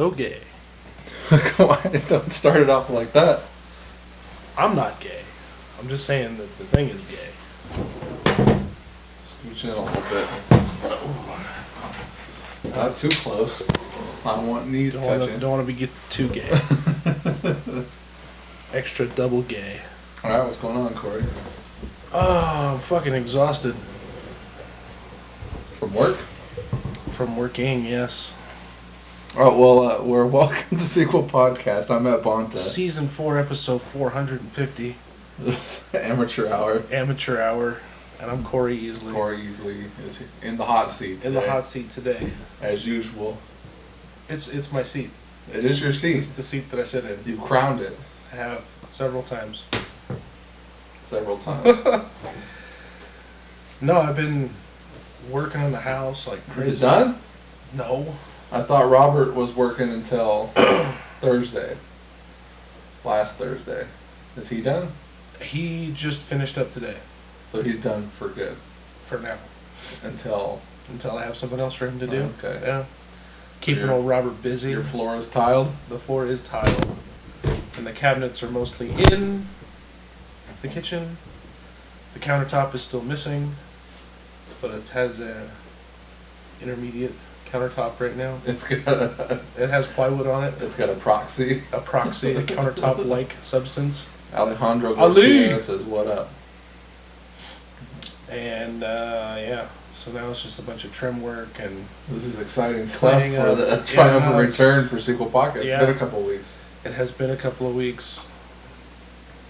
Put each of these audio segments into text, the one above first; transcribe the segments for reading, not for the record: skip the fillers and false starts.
so gay. Come on, don't start it off like that. I'm not gay. I'm just saying that the thing is gay. Scooch in a little bit. Not too close. I want knees touching. Don't want to get too gay. Extra double gay. Alright, what's going on, Corey? Oh, I'm fucking exhausted. From work? From working, yes. Oh, well, we're welcome to Sequel Podcast. I'm at Bonta. Season 4, episode 450. Amateur hour. Amateur hour. And I'm Cory Easley. Cory Easley is in the hot seat today. In the hot seat today. As usual. It's my seat. It is your seat. It's the seat that I sit in. You've crowned it. I have several times. Several times. No, I've been working on the house like crazy. Is it done? No. I thought Robert was working until Thursday. Last Thursday. Is he done? He just finished up today. So he's done for good. For now. Until I have something else for him to do. Okay. Yeah. Keeping old Robert busy. Your floor is tiled? The floor is tiled. And the cabinets are mostly in the kitchen. The countertop is still missing. But it has a intermediate countertop right now. It's got It has plywood on it. It's got a proxy. A countertop-like substance. Alejandro Garcia says, "What up?" And yeah, so now it's just a bunch of trim work and this is exciting stuff for up. the triumphant return for Sequel Podcast. Yeah. It's been a couple of weeks. It has been a couple of weeks.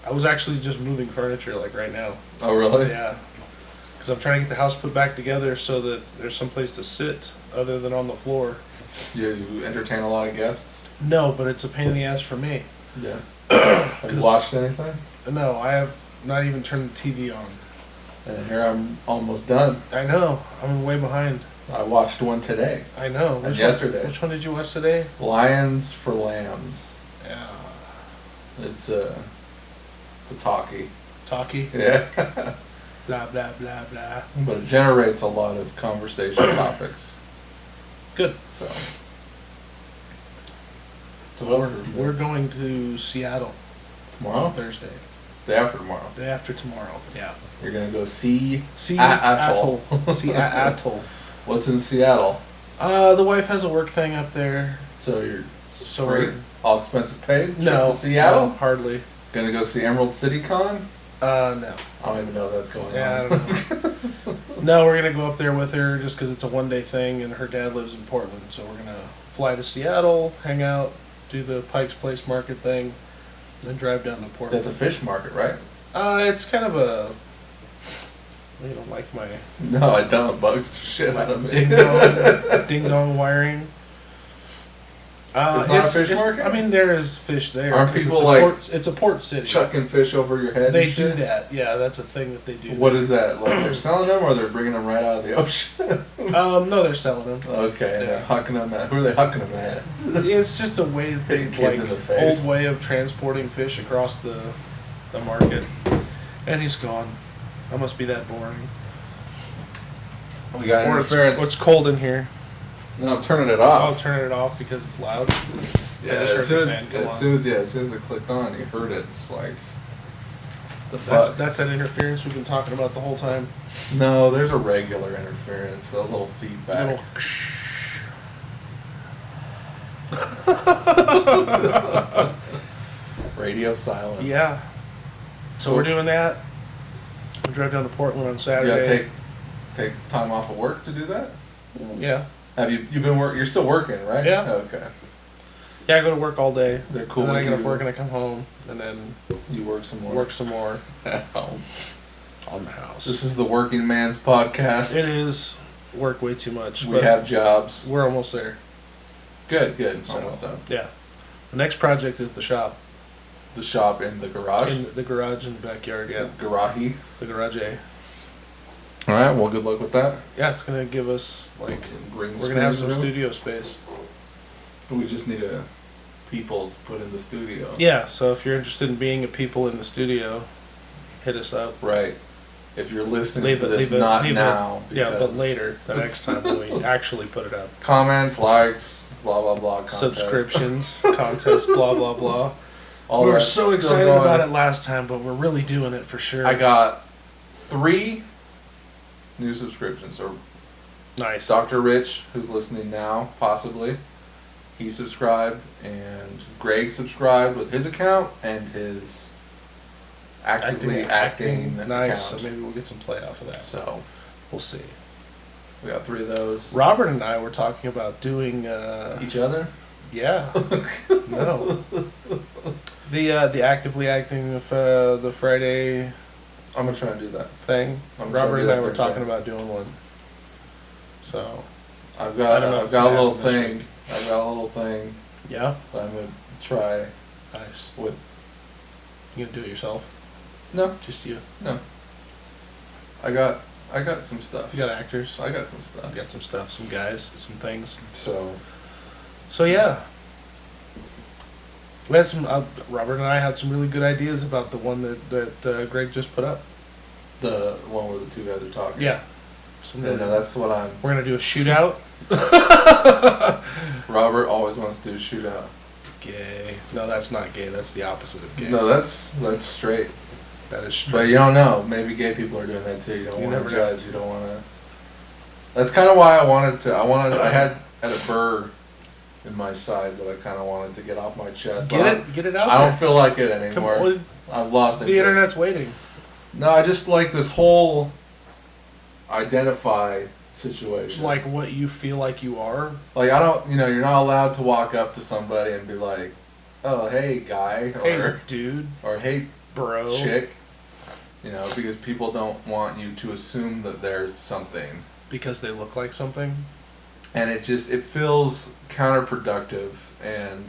I was actually just moving furniture like right now. Oh really? Yeah. Because I'm trying to get the house put back together so that there's some place to sit other than on the floor. You entertain a lot of guests? No, but it's a pain in the ass for me. Yeah. Have you watched anything? No, I have not even turned the TV on. And here I'm almost done. I know. I'm way behind. I watched one today. I know. And yesterday. Which one did you watch today? Lions for Lambs. Yeah. It's a talkie. Talkie? Yeah. Blah, blah, blah, blah. But it generates a lot of conversation topics. Good. So what else is We're going to Seattle. Tomorrow? On Thursday. Day after tomorrow. Day after tomorrow, yeah. You're going to go see Atoll. See Atoll. What's in Seattle? The wife has a work thing up there. So you're free? All expenses paid? No. Trip to Seattle? No, hardly. Going to go see Emerald City Con? No. I don't even know if that's going on. I don't know. No, we're going to go up there with her just because it's a one-day thing and her dad lives in Portland. So we're going to fly to Seattle, hang out, do the Pike's Place market thing, then drive down to Portland. That's a fish market, right? It's kind of a... You don't like my... No, I don't. It bugs the shit out of me. Ding-dong wiring. It's not a fish market? I mean, there is fish there. Aren't people like... It's a port city. Chucking fish over your head They and shit? do that. Yeah, that's a thing that they do. What is that? Like they're selling them or they're bringing them right out of the ocean? No, they're selling them. Okay, and they're hucking them at... Who are they hucking them at? It's just a way that they... Kids in the face. Old way of transporting fish across the market. And he's gone. That must be that boring. We got interference. It's cold in here. No, I'm turning it off. I'll turn it off because it's loud. Yeah, as soon as it clicked on, you heard it. It's like, the fuck. That's that interference we've been talking about the whole time. No, there's a regular interference, a little feedback. Radio silence. Yeah. So we're doing that. We drive down to Portland on Saturday. You gotta take time off of work to do that? Yeah. Have you've been you're still working, right? Yeah. Okay. Yeah, I go to work all day. They're cool. And then I get off work and I come home and then you work some more. Work some more. At home. On the house. This is the Working Man's Podcast. It is. Work way too much. We have jobs. We're almost there. Good. So, almost done. Yeah. The next project is the shop. The shop in the garage? In the garage in the backyard, yeah. Garage. The garage A. Alright, well, good luck with that. Yeah, it's going to give us, like, we're going to have some studio space. We just need people to put in the studio. Yeah, so if you're interested in being a people in the studio, hit us up. Right. if you're listening to this, not now. Yeah, but because later, the next time when we actually put it up. Comments, likes, blah blah blah. Contest. Subscriptions, contest, blah blah blah. All We were that's so still excited going. about it last time, but we're really doing it for sure. I got 3 new subscriptions. So nice. Dr. Rich, who's listening now, possibly, he subscribed, and Greg subscribed with his account and his actively acting Nice. account. So maybe we'll get some play off of that. So We'll see. we got 3 of those. Robert and I were talking about doing. Each other? Yeah. No. The actively acting of the Friday I'm gonna try and do that. thing. I'm gonna try Robert to and do I that were Thursday. talking about doing one. So I've I got don't know if I've it's got a gonna little happen this thing. week. I've got a little thing yeah, that I'm gonna try nice. with. You gonna do it yourself? No, Just you. no. I got some stuff. You got actors. I got some stuff. You got some stuff, some guys, some things. So So yeah, we had some. Robert and I had some really good ideas about the one that Greg just put up. the one where the 2 guys are talking. Yeah. Yeah, no, that's what I'm. We're gonna do a shootout. Robert always wants to do a shootout. Gay. No, that's not gay. That's the opposite of gay. No, that's straight. That is But straight. you don't know. Maybe gay people are doing that too. You don't You want never to know. judge. You don't want to. That's kind of why I had a burr in my side that I kind of wanted to get off my chest. Get it out I there. don't feel like it Come anymore. on, I've lost the interest. internet's waiting. No, I just like this whole identify situation. Like what you feel like you are. Like I don't, you're not allowed to walk up to somebody and be like, "Oh, hey, guy," Hey, or dude, "Hey, bro, chick," because people don't want you to assume that they're something, because they look like something. and it feels counterproductive, and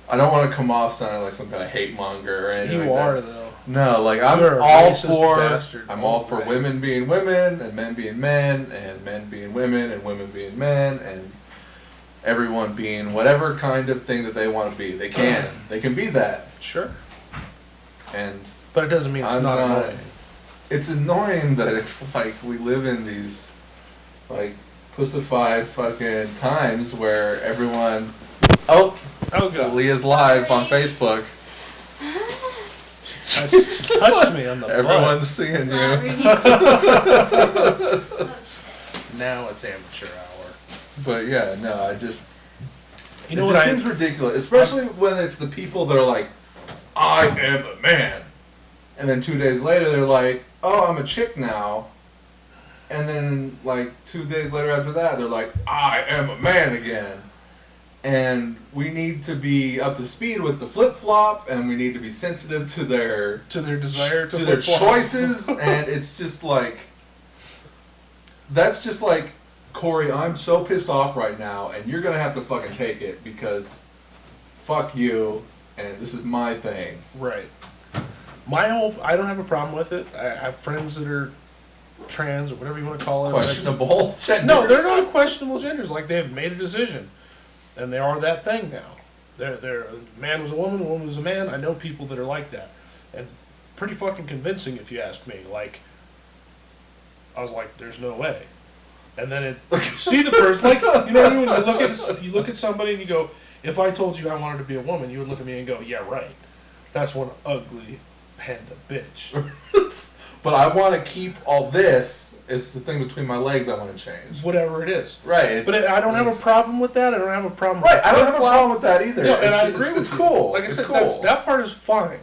I don't want to come off sounding like some kind of hate monger or anything. You like are that. though. No, like I'm You're a all racist for. bastard. I'm all for Right. women being women and men being men and men being women and women being men and everyone being whatever kind of thing that they want to be. They can. They can be that. Sure, And but it doesn't mean it's I'm not not- annoying. it's annoying that it's like we live in these like pussified fucking times where everyone. Oh, Oh god, Leah's live on Facebook. touched me on the Everyone's seeing you. butt. Now it's amateur hour. But yeah, no, I just. You know it what just seems ridiculous, especially when it's the people that are like, "I am a man," and then 2 days later they're like, "Oh, I'm a chick now," and then like 2 days later after that they're like, "I am a man again." And we need to be up to speed with the flip flop, and we need to be sensitive to their desire to their flip-flop. choices, and it's just like that's just like. Cory, I'm so pissed off right now, and you're gonna have to fucking take it because fuck you, and this is my thing. Right. I don't have a problem with it. I have friends that are trans or whatever you want to call it. Questionable. No, they're not questionable genders. Like they've made a decision, and they are that thing now. They're a man was a woman was a man. I know people that are like that, and pretty fucking convincing if you ask me. Like, I was like, there's no way. And then you see the person, like, you know what I mean? When you look at somebody and you go, if I told you I wanted to be a woman, you would look at me and go, yeah, right. That's one ugly panda bitch. But I want to keep all this. It's the thing between my legs I want to change. Whatever it is. Right. But I don't have a problem with that. I don't have a problem Right. with I don't have a flip-flop. problem with that either. No, and I It's agree with it's you. cool. Like I it's said, cool. that part is fine.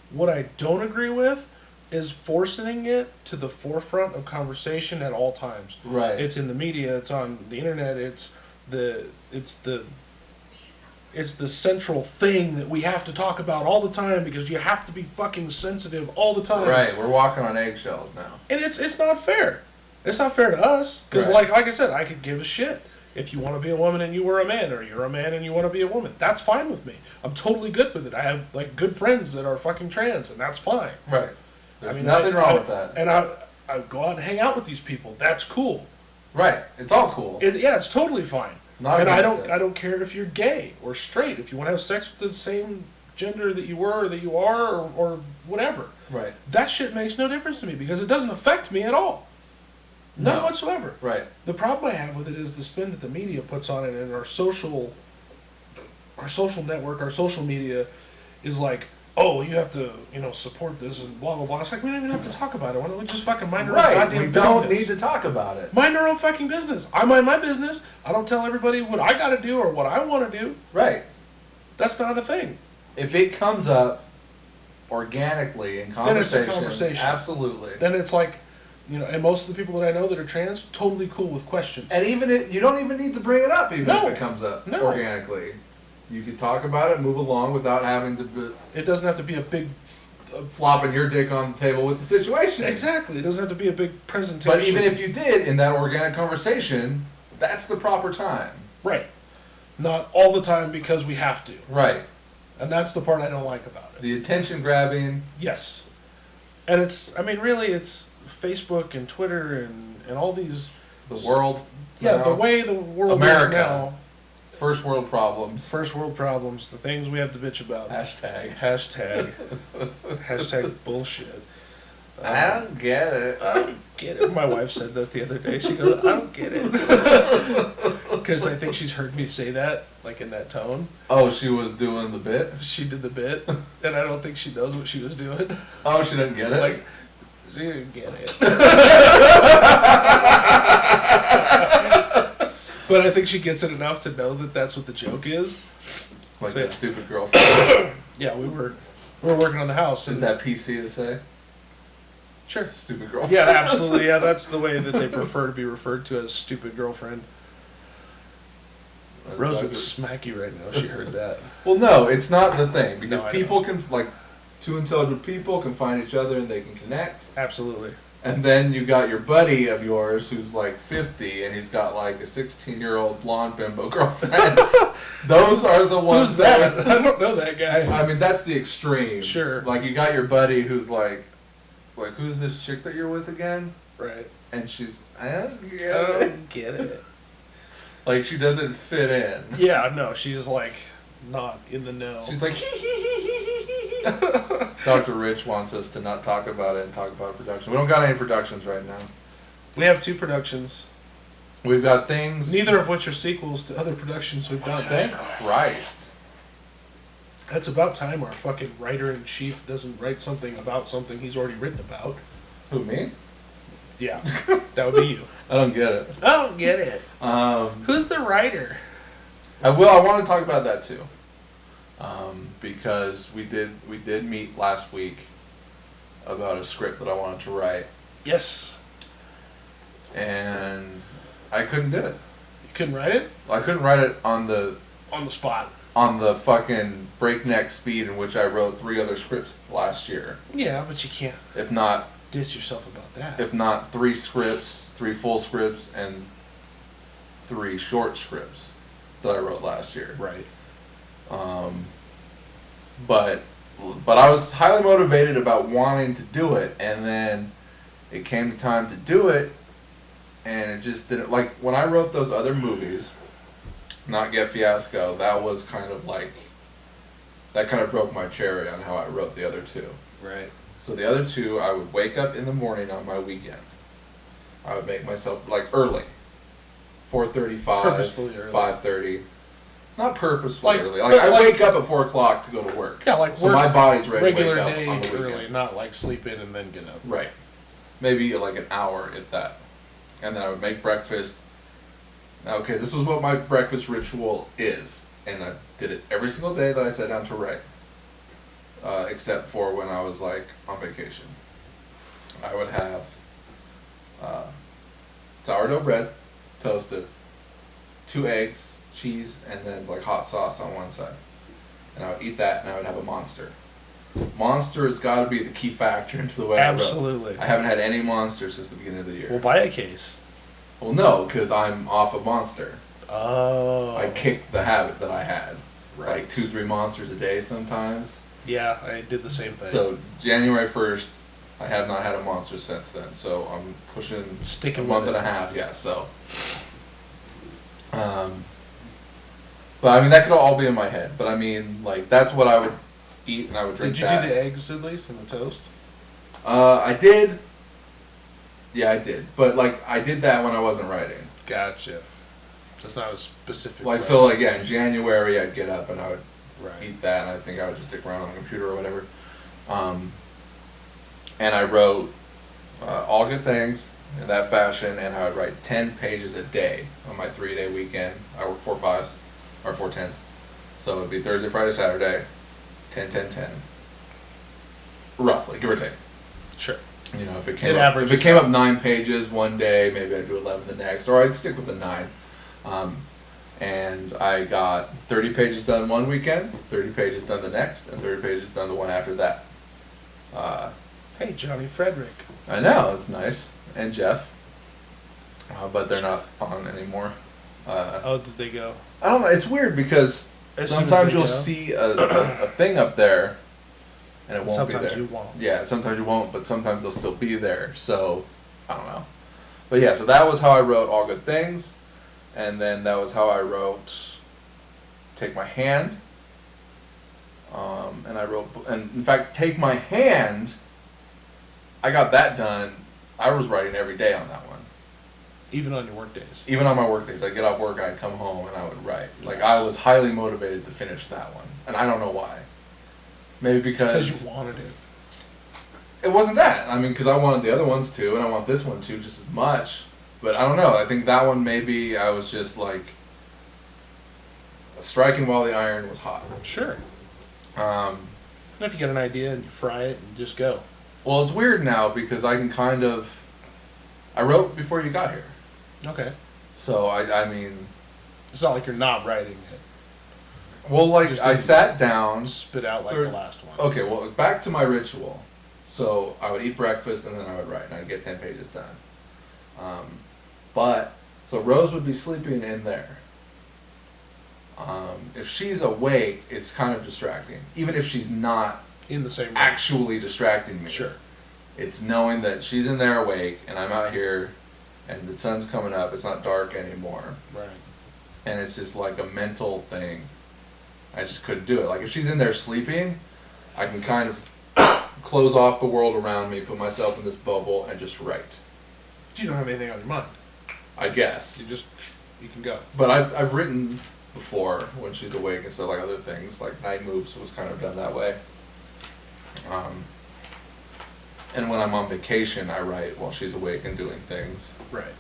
What I don't agree with is forcing it to the forefront of conversation at all times. Right. It's in the media. It's on the internet. It's the central thing that we have to talk about all the time because you have to be fucking sensitive all the time. Right. We're walking on eggshells now. And it's not fair. It's not fair to us because Right. like I said, I could give a shit if you want to be a woman and you were a man, or you're a man and you want to be a woman. That's fine with me. I'm totally good with it. I have like good friends that are fucking trans, and that's fine. Right. There's I mean, nothing wrong with that. And I go out and hang out with these people. That's cool. Right. It's all cool. It's totally fine. Not and against it. I don't care if you're gay or straight. If you want to have sex with the same gender that you were or that you are or whatever. Right. That shit makes no difference to me because it doesn't affect me at all. None No. whatsoever. Right. The problem I have with it is the spin that the media puts on it, and our social network, our social media is like, oh, you have to, support this and blah blah blah. It's like we don't even have to talk about it. Why don't we just fucking mind our own goddamn business? We don't need to talk about it. Mind our own fucking business. I mind my business. I don't tell everybody what I got to do or what I want to do. Right. That's not a thing. If it comes up organically in conversation, Then it's a conversation. Absolutely. Then it's like, and most of the people that I know that are trans, totally cool with questions. And even you don't even need to bring it up, even if it comes up organically. You can talk about it, move along without having to. It doesn't have to be a big. Flopping your dick on the table with the situation. Exactly. It doesn't have to be a big presentation. But even if you did, in that organic conversation, that's the proper time. Right. Not all the time because we have to. Right. And that's the part I don't like about it. The attention grabbing. Yes. And really it's Facebook and Twitter and all these... The world. Yeah, now. the way the world America. is now. First world problems. First world problems. The things we have to bitch about. Hashtag. Hashtag bullshit. I don't get it. I don't get it. My wife said that the other day. She goes, I don't get it. Because I think she's heard me say that, like in that tone. Oh, she was doing the bit? She did the bit, and I don't think she knows what she was doing. Oh, she didn't get it? Like, she didn't get it. But I think she gets it enough to know that that's what the joke is. Like that stupid girlfriend. Yeah, we were working on the house. Is that PC to say? Sure. Stupid girlfriend. Yeah, absolutely. Yeah, that's the way that they prefer to be referred to as stupid girlfriend. Rose would smack you right now if she heard that. Well, no, it's not the thing. Because No, people can, two intelligent people can find each other and they can connect. Absolutely. And then you got your buddy of yours who's 50 and he's got a 16-year-old blonde bimbo girlfriend. Those are the ones. Who's that? I don't know that guy. I mean, that's the extreme. Sure. You got your buddy who's who's this chick that you're with again? Right. And she's, I I don't don't get it. she doesn't fit in. Yeah, no, she's not in the know. She's like, hee hee hee hee hee hee. Dr. Rich wants us to not talk about it and talk about production. We don't got any productions right now. We have 2 productions. We've got things. Neither of which are sequels to other productions we've done. Thank Christ. That's about time our fucking writer-in-chief doesn't write something about something he's already written about. Who, me? Yeah, that would be you. I don't get it. I don't get it. Who's the writer? I want to talk about that too. Because we did meet last week about a script that I wanted to write. Yes. And I couldn't do it. You couldn't write it? I couldn't write it on the spot. On the fucking breakneck speed in which I wrote 3 other scripts last year. Yeah, but you can't If not diss yourself about that. If not 3 scripts, 3 full scripts, and 3 short scripts that I wrote last year. Right. But I was highly motivated about wanting to do it, and then it came time to do it, and it just didn't. When I wrote those other movies, Not Get Fiasco, that was kind of that kind of broke my cherry on how I wrote the other 2. Right. So the other 2, I would wake up in the morning on my weekend. I would make myself early, 4:35, Purposefully early. 5:30. Not purposefully early. but I wake up at 4 o'clock to go to work. Yeah, so my body's ready to wake regular up day on the weekend. early, not sleep in and then get up. Right. Maybe an hour, if that. And then I would make breakfast. Okay, this is what my breakfast ritual is, and I did it every single day that I sat down to write, except for when I was on vacation. I would have sourdough bread, toasted, 2 eggs, cheese, and then hot sauce on one side. And I would eat that, and I would have a Monster. Monster has got to be the key factor into the way Absolutely. I wrote. I haven't had any Monster since the beginning of the year. We'll buy a case. Well, no, because I'm off of Monster. Oh. I kicked the habit that I had. Right. 2-3 Monsters a day sometimes. Yeah, I did the same thing. So January 1st, I have not had a Monster since then. So I'm pushing Sticking a month with and it. a half. Yeah. So. But that could all be in my head. But that's what I would eat and I would drink Did you that. do the eggs at least and the toast? I did. Yeah, I did. But, like, I did that when I wasn't writing. Gotcha. That's not a specific. Like, so, like, yeah, in January I'd get up and I would Right. eat that, and I think I would just stick around on the computer or whatever. And I wrote all good things in that fashion, and I would write 10 pages a day on my 3-day weekend. I work 4 5s, or 4 10s. So it would be Thursday, Friday, Saturday, 10, 10, 10. Roughly, give or take. Sure. You know, if it came up 9 pages one day, maybe I'd do 11 the next, or I'd stick with the 9. And I got 30 pages done one weekend, 30 pages done the next, and 30 pages done the one after that. Hey, Johnny Frederick. I know, it's nice. And Jeff. But they're not on anymore. Did they go? I don't know, it's weird because sometimes you'll see a thing up there and it won't be there. Sometimes you won't. Yeah, sometimes you won't, but sometimes they'll still be there. So, I don't know. But yeah, so that was how I wrote All Good Things. And then that was how I wrote Take My Hand. And in fact, Take My Hand, I got that done. I was writing every day on that one. Even on your work days. Even on my work days. I'd get off work and I'd come home and I would write. Like, Nice. I was highly motivated to finish that one. And I don't know why. Maybe because you wanted it. it wasn't that. I mean, because I wanted the other ones too, and I want this one too just as much. But I don't know. I think that one maybe I was just like striking while the iron was hot. Sure. Um, If you get an idea and you fry it and just go. well, it's weird now because I can kind of. I wrote before you got here. Okay. So, I mean. It's not like you're not writing it. Well, like, Just I didn't sat down. Spit out like Third- the last one. Okay, well, back to my ritual. So, I would eat breakfast and then I would write, and I'd get 10 pages done. So Rose would be sleeping in there. If she's awake, it's kind of distracting. Even if she's not In the same room. actually distracting me. Sure. It's knowing that she's in there awake, and I'm out here, and the sun's coming up, it's not dark anymore. Right. And it's just like a mental thing. I just couldn't do it. Like, if she's in there sleeping, I can kind of close off the world around me, put myself in this bubble, and just write. But you don't have anything on your mind. I guess. You can go. But I've written before when she's awake and stuff, like other things, like Night Moves was kind of done that way. And when I'm on vacation, I write while she's awake and doing things. Right.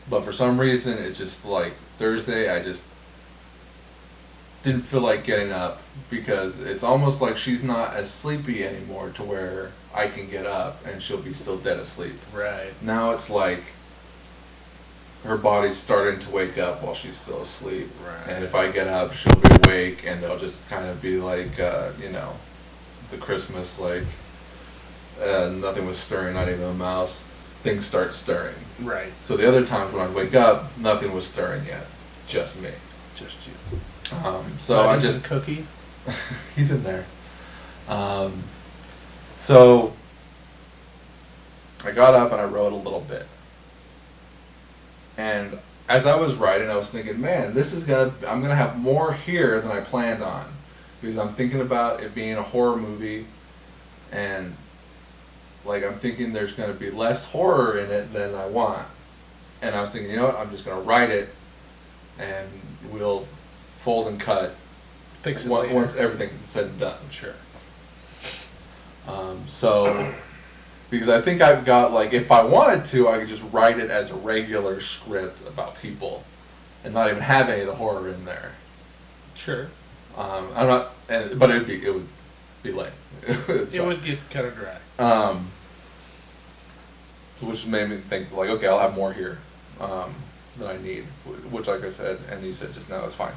But for some reason, it's just like Thursday, I just didn't feel like getting up because it's almost like she's not as sleepy anymore to where I can get up and she'll be still dead asleep. Right. Now it's like her body's starting to wake up while she's still asleep. Right. And if I get up, she'll be awake and they'll just kind of be like, the Christmas, like, nothing was stirring, not even a mouse. Things start stirring. Right. So the other times when I wake up, nothing was stirring yet. Just me. Just you. So Not I even just... Cookie. He's in there. So I got up and I wrote a little bit. And as I was writing, I was thinking, man, I'm gonna have more here than I planned on. Because I'm thinking about it being a horror movie, and like I'm thinking there's gonna be less horror in it than I want. And I was thinking, you know what, I'm just gonna write it and we'll fold and cut Fix it later. once everything's said and done. Sure. So, because I think I've got, like, if I wanted to, I could just write it as a regular script about people and not even have any of the horror in there. Sure. I'm not, but it would be lame. It would get kind of dry. Which made me think, like, okay, I'll have more here than I need, which, like I said, and you said just now, is fine.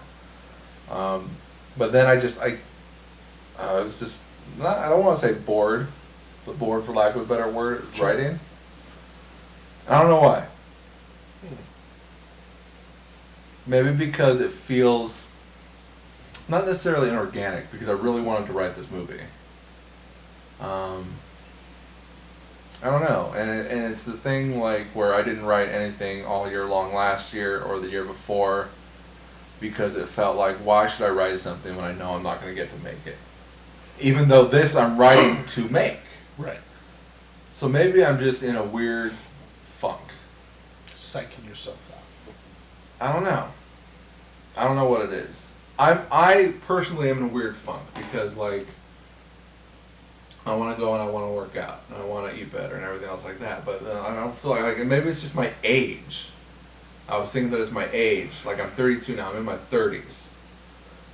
But then I was just, I don't want to say bored, but bored for lack of a better word, Sure. writing. I don't know why. Maybe because it feels not necessarily inorganic, because I really wanted to write this movie. I don't know, and it's the thing, like, where I didn't write anything all year long last year or the year before, because it felt like, why should I write something when I know I'm not going to get to make it? Even though this I'm writing to make. Right. So maybe I'm just in a weird funk. Psyching yourself out. I don't know. I don't know what it is. I personally am in a weird funk because like I want to go and I want to work out and I want to eat better and everything else like that. But I don't feel like and maybe it's just my age. I was thinking that it's my age. Like I'm 32 now. I'm in my 30s.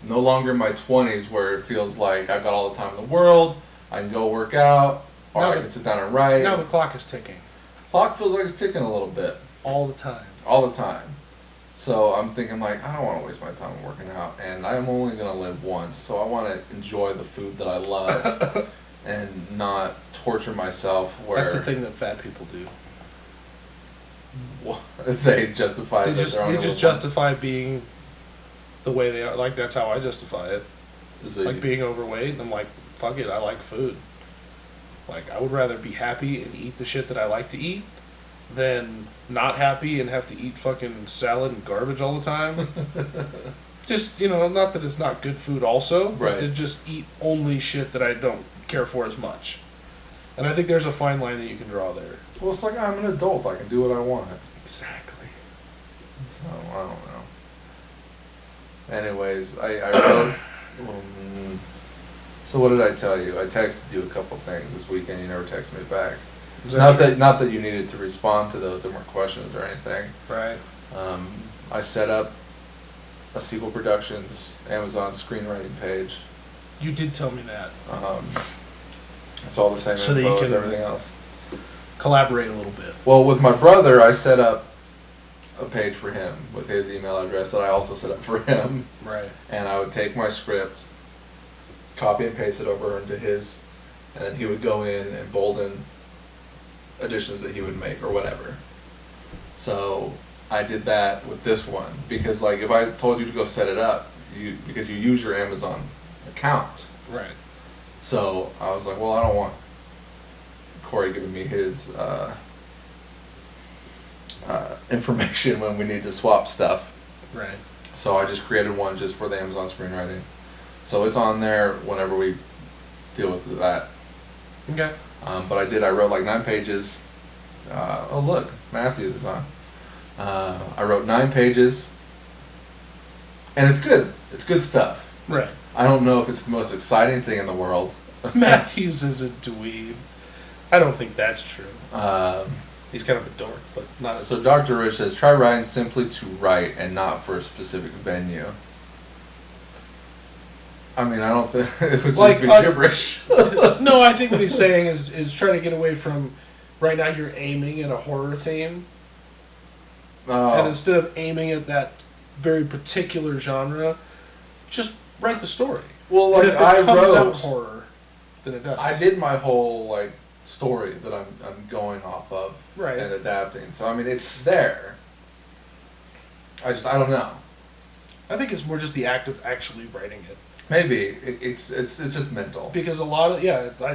No longer in my 20s where it feels like I've got all the time in the world. I can go work out or I can sit down and write. Now the clock is ticking. Clock feels like it's ticking a little bit. All the time. All the time. So I'm thinking like, I don't want to waste my time working out, and I'm only going to live once, so I want to enjoy the food that I love and not torture myself where... That's the thing that fat people do. They justify They just justify being the way they are. Like, that's how I justify it. Like being overweight, and I'm like, fuck it, I like food. Like, I would rather be happy and eat the shit that I like to eat than not happy and have to eat fucking salad and garbage all the time. Just, not that it's not good food also, but to just eat only shit that I don't care for as much. And I think there's a fine line that you can draw there. Well, it's like I'm an adult. I can do what I want. Exactly. So, I don't know. Anyways, I wrote... so what did I tell you? I texted you a couple things this weekend. You never texted me back. Not that you needed to respond to those. There weren't questions or anything. Right. I set up a Sequel Productions Amazon screenwriting page. You did tell me that. It's all the same so info as everything else. Collaborate a little bit. Well, with my brother, I set up a page for him with his email address that I also set up for him. Right. And I would take my script, copy and paste it over into his, and then he would go in and bolden additions that he would make or whatever. So I did that with this one because, like, if I told you to go set it up, because you use your Amazon account. Right. So I was like, well, I don't want Cory giving me his information when we need to swap stuff. Right. So I just created one just for the Amazon screenwriting. So it's on there whenever we deal with that. Okay. But I wrote like 9 pages. Oh look, Mathew's is on. I wrote 9 pages. And it's good. It's good stuff. Right. I don't know if it's the most exciting thing in the world. Mathews is a dweeb. I don't think that's true. He's kind of a dork, but not. So Dr. Rich says, try writing simply to write and not for a specific venue. I mean, I don't think it would just be gibberish. No, I think what he's saying is trying to get away from, right now you're aiming at a horror theme. And instead of aiming at that very particular genre, just write the story. Well, like, and if it comes out horror, then it does. I did my whole, like, story that I'm going off of and adapting. So, I mean, it's there. I don't know. I think it's more just the act of actually writing it. Maybe. It's just mental. Because I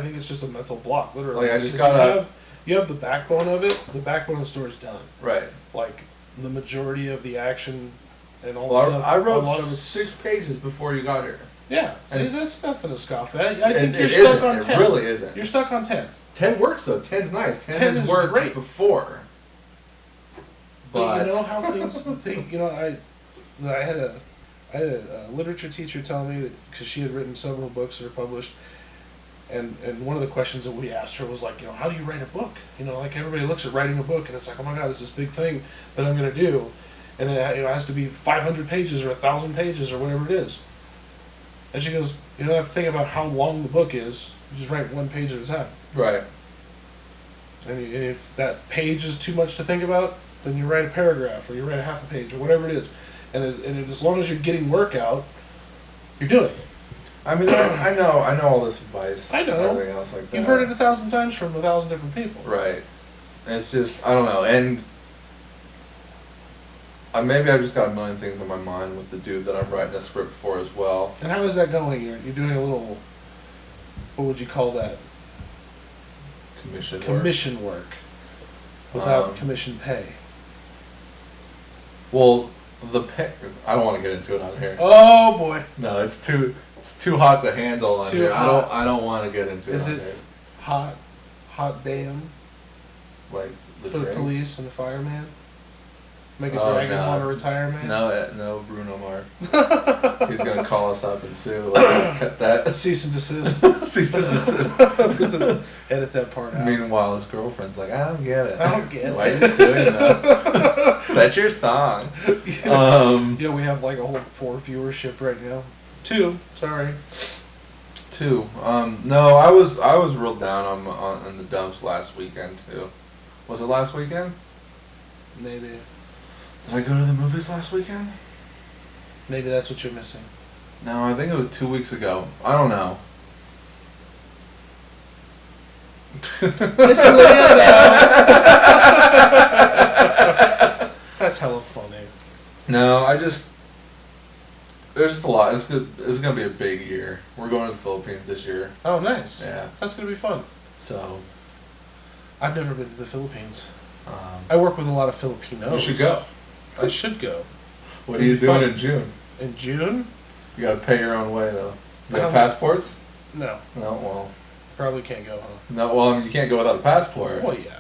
think it's just a mental block, literally. Like, I just gotta... You have the backbone of it, the backbone of the story's done. Right. Like, the majority of the action and all the stuff. I wrote 6 pages before you got here. Yeah. See, that's nothing to scoff at. I think you're stuck on 10. It really isn't. You're stuck on 10. 10 works, though. 10's nice. 10 has worked great before. But you know how things... I had a literature teacher tell me that, because she had written several books that are published, and one of the questions that we asked her was like, how do you write a book? Like, everybody looks at writing a book and it's like, oh my god, it's this big thing that I'm going to do, and it has to be 500 pages or 1,000 pages or whatever it is. And she goes, you don't have to think about how long the book is, you just write 1 page at a time. Right. And if that page is too much to think about, then you write a paragraph or you write a half a page or whatever it is. And as long as you're getting work out, you're doing it. I mean, I know all this advice. I know. And everything else like that. You've heard it 1,000 times from 1,000 different people. Right. And it's just, I don't know. And maybe I've just got a million things on my mind with the dude that I'm writing a script for as well. And how is that going? You're doing a little, what would you call that? Commission work. Without commission pay. Well, the pay, I don't want to get into it on here. Oh boy. No, it's too, It's too hot to handle It's on too here. hot. I don't want to get into Is it. it hot damn Like the for the drink? police and the fireman? Make a Oh, dragon no, want to it's- retire, man? No, Bruno Mars. He's gonna call us up and sue. Like, cut that. Cease and desist. Cease and desist. Edit that part out. Meanwhile, his girlfriend's like, I don't get it. I don't get Why it. are you suing them? That's your thong. Yeah, we have like a whole 4 viewership right now. 2, sorry. 2. No, I was real down on the dumps last weekend too. Was it last weekend? Maybe. Did I go to the movies last weekend? Maybe that's what you're missing. No, I think it was 2 weeks ago. I don't know. It's Leah. That's hella funny. No, there's just a lot. It's gonna be a big year. We're going to the Philippines this year. Oh, nice. Yeah. That's gonna be fun. So, I've never been to the Philippines. um, I work with a lot of Filipinos. you should go. I should go. What are you It'd be doing fun. in June? In June? You gotta pay your own way though. You got Um, passports? No, No, well, probably can't go, huh? no. Well, I mean, you can't go without a passport. Well, yeah.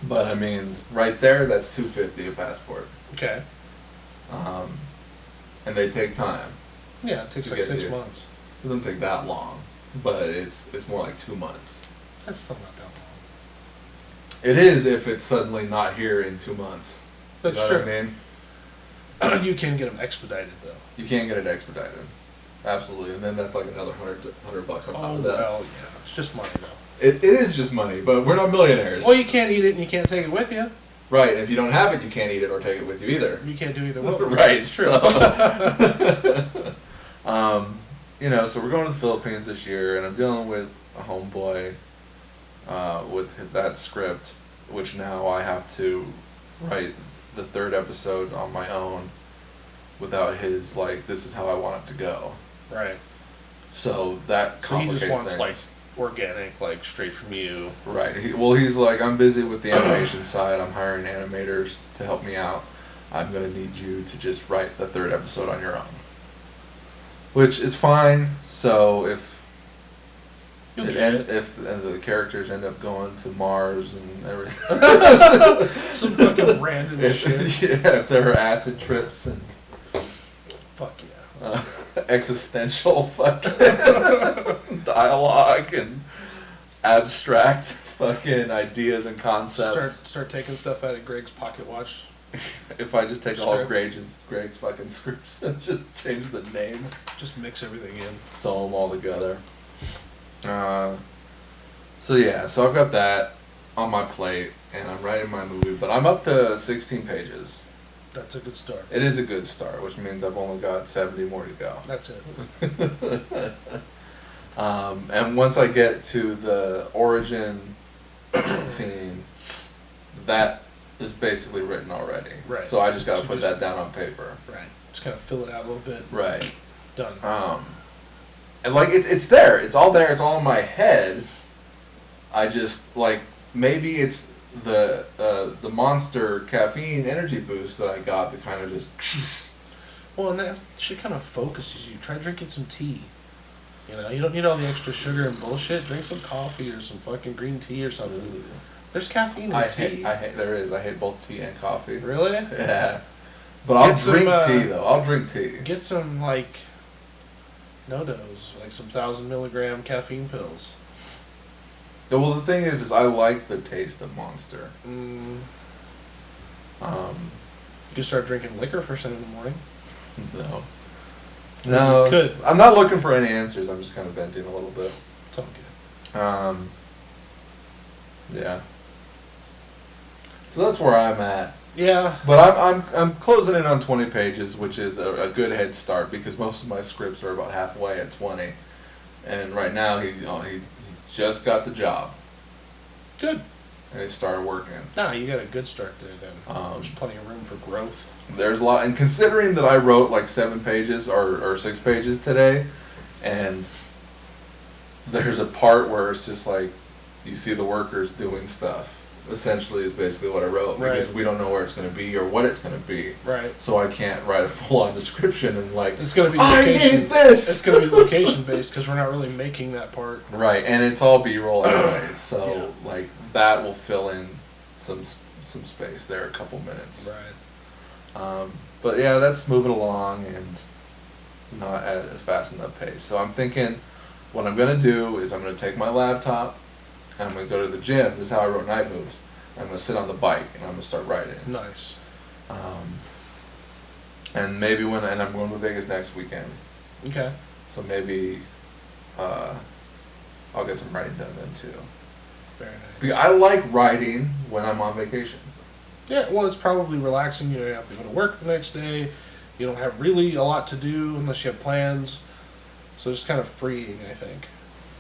But I mean, right there, that's $250 a passport. Okay. And they take time. Yeah, it takes To like get 6 to you. months. It doesn't take that long, but it's more like 2 months. That's still not that long. It is if it's suddenly not here in 2 months. That's You know true. what I mean? You can get them expedited, though. You can't get it expedited. Absolutely, and then that's like another $100 on top of that. Well, yeah. It's just money, though. It is just money, but we're not millionaires. Well, you can't eat it and you can't take it with you. Right, and if you don't have it, you can't eat it or take it with you either. You can't do either one. Right, It's true. so so we're going to the Philippines this year, and I'm dealing with a homeboy with that script, which now I have to write the 3rd episode on my own without his, like, this is how I want it to go. Right. So that So he complicates just wants, things. like, organic, like, straight from you. Right. He's like, I'm busy with the animation side. I'm hiring animators to help me out. I'm going to need you to just write the 3rd episode on your own. Which is fine. So if You'll get it. if the characters end up going to Mars and everything. Some fucking random shit. Yeah, if there are acid trips and Fuck yeah. existential fucking dialogue and abstract fucking ideas and concepts. Start taking stuff out of Greg's pocket watch. If I just take all Sure. Greg's fucking scripts and just change the names, Just mix everything in. sew them all together. So I've got that on my plate, and I'm writing my movie, but I'm up to 16 pages. That's a good start. It is a good start, which means I've only got 70 more to go. That's it. And once I get to the origin scene, that is basically written already. Right. So I just got to So put just- that down on paper. Right. Just kind of fill it out a little bit. Right. Done. And like it's there. It's all there. It's all in my head. I just like maybe it's the Monster caffeine energy boost that I got that kind of just. Well, and that shit kind of focuses you. Try drinking some tea. You know, you don't need all the extra sugar and bullshit. Drink some coffee or some fucking green tea or something. There's caffeine in tea. I hate both tea and coffee. Really? Yeah. But I'll Get some, drink tea though. I'll drink tea. Get some, like, no-dos. Like some 1,000 milligram caffeine pills. Yeah, well, the thing is I like the taste of Monster. You can start drinking liquor first thing in the morning. No. No. You could. I'm not looking for any answers. I'm just kind of venting a little bit. It's all good. Yeah. So that's where I'm at. Yeah. But I'm closing in on 20 pages, which is a good head start because most of my scripts are about halfway at 20, and right now he just got the job Good. and he started working. Nah, you got a good start there then. Um, There's plenty of room for growth. There's a lot, and considering that I wrote like 7 pages or 6 pages today, and there's a part where it's just like you see the workers doing stuff, essentially is basically what I wrote, because Right. we don't know where it's going to be or what it's going to be. Right. So I can't write a full-on description and like, It's gonna be I location. need this! It's gonna be location based because we're not really making that part. Right, and it's all B-roll anyways, so Yeah. like that will fill in some space there, a couple minutes. Right. But yeah, that's moving along and not at a fast enough pace. So I'm thinking, what I'm gonna do is I'm gonna take my laptop and I'm gonna go to the gym. This is how I wrote Night Moves. I'm gonna sit on the bike and I'm gonna start writing. Nice. And maybe and I'm going to Vegas next weekend. Okay. So maybe I'll get some writing done then too. Very nice. Because I like writing when I'm on vacation. Yeah, well, it's probably relaxing. You don't have to go to work the next day. You don't have really a lot to do unless you have plans. So it's kind of freeing, I think.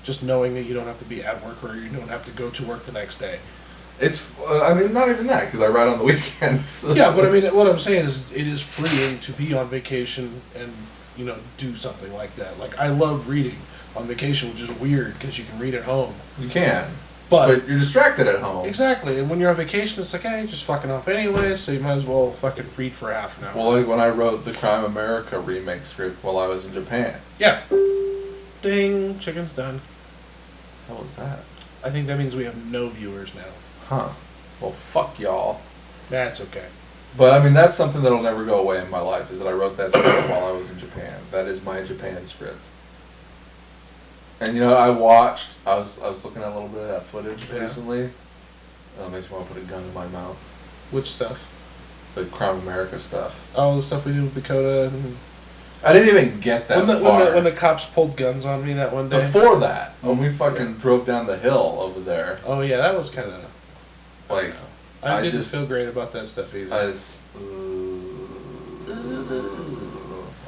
Just knowing that you don't have to be at work or you don't have to go to work the next day. It's, I mean, not even that, because I write on the weekends. Yeah, but I mean, what I'm saying is it is freeing to be on vacation and, you know, do something like that. Like, I love reading on vacation, which is weird because you can read at home. You can. But you're distracted at home. exactly, and when you're on vacation, it's like, hey, you're just fucking off anyway, so you might as well fucking read for half an hour. Well, like when I wrote the Crime America remake script while I was in Japan. Yeah. Ding, chicken's done. How was that? I think that means we have no viewers now. Huh. Well, fuck y'all. That's okay. But I mean, that's something that'll never go away in my life, is that I wrote that script while I was in Japan. That is my Japan script. And you know, I was looking at a little bit of that footage Yeah. recently. It makes me want to put a gun in my mouth. Which stuff? The Crime America stuff. Oh, the stuff we did with Dakota. And I didn't even get that far. when the cops pulled guns on me that one day. Before that, when we fucking drove down the hill over there, Oh yeah, that was kind of. like, I didn't just- feel great about that stuff either. I just,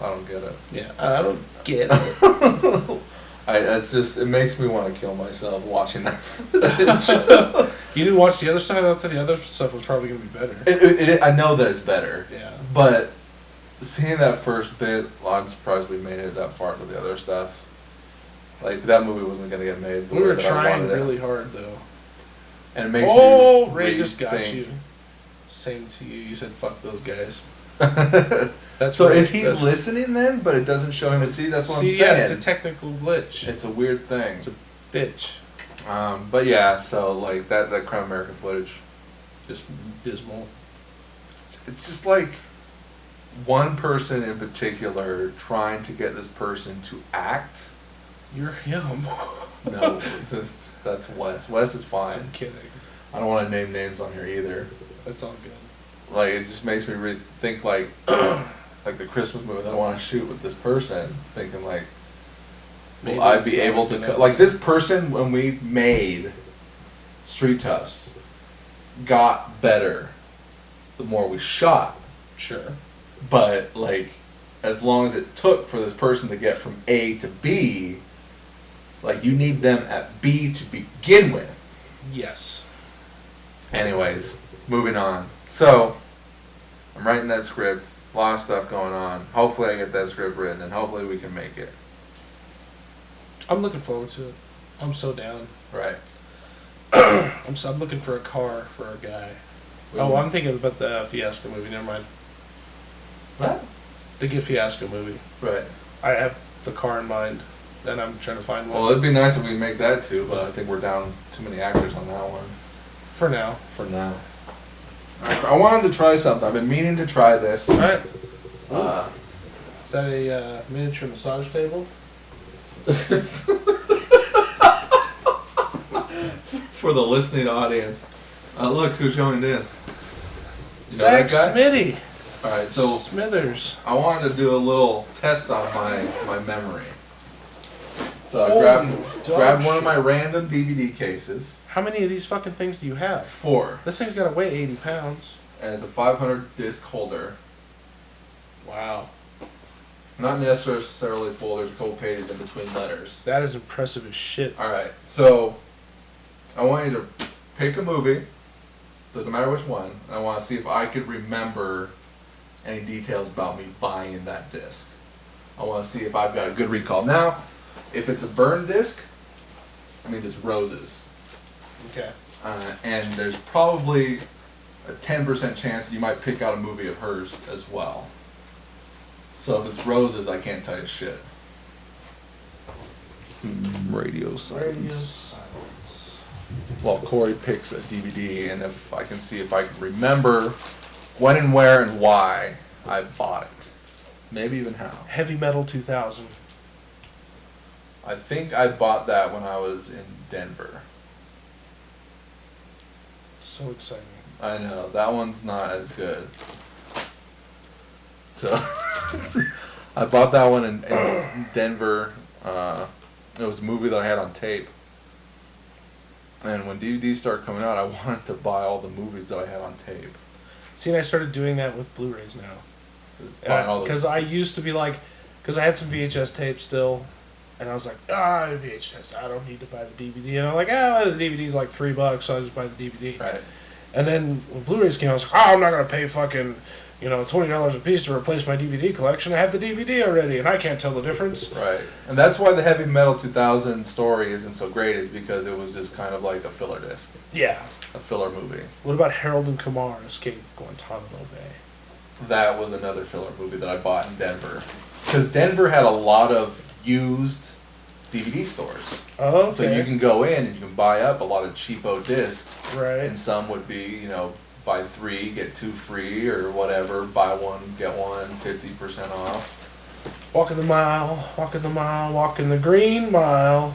I don't get it. Yeah, I don't get it. It's just, it makes me want to kill myself watching that footage. You didn't watch the other side? I thought the other stuff was probably going to be better. I know that it's better, Yeah. but seeing that first bit, I'm surprised we made it that far to the other stuff. Like, that movie wasn't going to get made the We way were that I trying wanted really it. hard, though. And it makes Oh, me Ray just got rethink. you. Same to you. You said, fuck those guys. So Ray- is he that's- listening then? But it doesn't show him. See, that's what I'm See, saying. yeah, it's a technical glitch. It's a weird thing. It's a bitch. But yeah, so like that Crime America footage, Just dismal. it's just like one person in particular trying to get this person to act. You're him. No, that's Wes. Wes is fine. I'm kidding. I don't want to name names on here either. That's all good. Like, it just makes me really think like like the Christmas movie that I want to shoot with this person, thinking like, Maybe will I it's be not able to gonna- like this person when we made Street Toughs got better the more we shot, Sure. but like as long as it took for this person to get from A to B, like you need them at B to begin with. Yes. Anyways, moving on. So, I'm writing that script. A lot of stuff going on. Hopefully I get that script written and hopefully we can make it. I'm looking forward to it. I'm so down. Right. I'm looking for a car for a guy. Oh, I'm thinking about the Fiasco movie. Never mind. What? The Get Fiasco movie. Right. I have the car in mind, and I'm trying to find one. Well, it'd be nice if we make that too, but I think we're down too many actors on that one. For now. For now. I wanted to try something. I've been meaning to try this. All right. Uh, Is that a miniature massage table? for the listening audience. Look who's joined in. You know Zach that guy? Smitty. Alright, so Smithers. I wanted to do a little test on my memory. So I Holy grabbed dog one of shit. my random DVD cases. How many of these fucking things do you have? 4. This thing's got to weigh 80 pounds. And it's a 500 disc holder. Wow. Not necessarily full, there's a couple pages in between letters. That is impressive as shit. Alright, so I want you to pick a movie, doesn't matter which one, and I want to see if I could remember any details about me buying that disc. I want to see if I've got a good recall. Now, if it's a burn disc, it means it's roses. Okay. and there's probably a 10% chance that you might pick out a movie of hers as well. So if it's roses, I can't tell you shit. Radio silence. Well, Cory picks a DVD, and if I can see if I can remember when and where and why I bought it. Maybe even how. Heavy Metal 2000. I think I bought that when I was in Denver. So exciting. I know, that one's not as good. So, I bought that one in Denver. It was a movie that I had on tape. And when DVDs started coming out, I wanted to buy all the movies that I had on tape. See, and I started doing that with Blu-rays now. Because Because I used to be like, because I had some VHS tapes still, and I was like, VHS, I don't need to buy the DVD. And I'm like, the DVD's like $3, so I just buy the DVD. Right. And then when Blu-rays came out, I was like, I'm not going to pay fucking, $20 a piece to replace my DVD collection. I have the DVD already, and I can't tell the difference. Right. And that's why the Heavy Metal 2000 story isn't so great, is because it was just kind of like a filler disc. Yeah. A filler movie. What about Harold and Kumar Escape Guantanamo Bay? That was another filler movie that I bought in Denver. Because Denver had a lot of used DVD stores. Oh, okay. So you can go in and you can buy up a lot of cheapo discs. Right. And some would be, buy 3, get 2 free, or whatever. Buy 1, get 1, 50% off. Walking the mile, walking the mile, walking the green mile.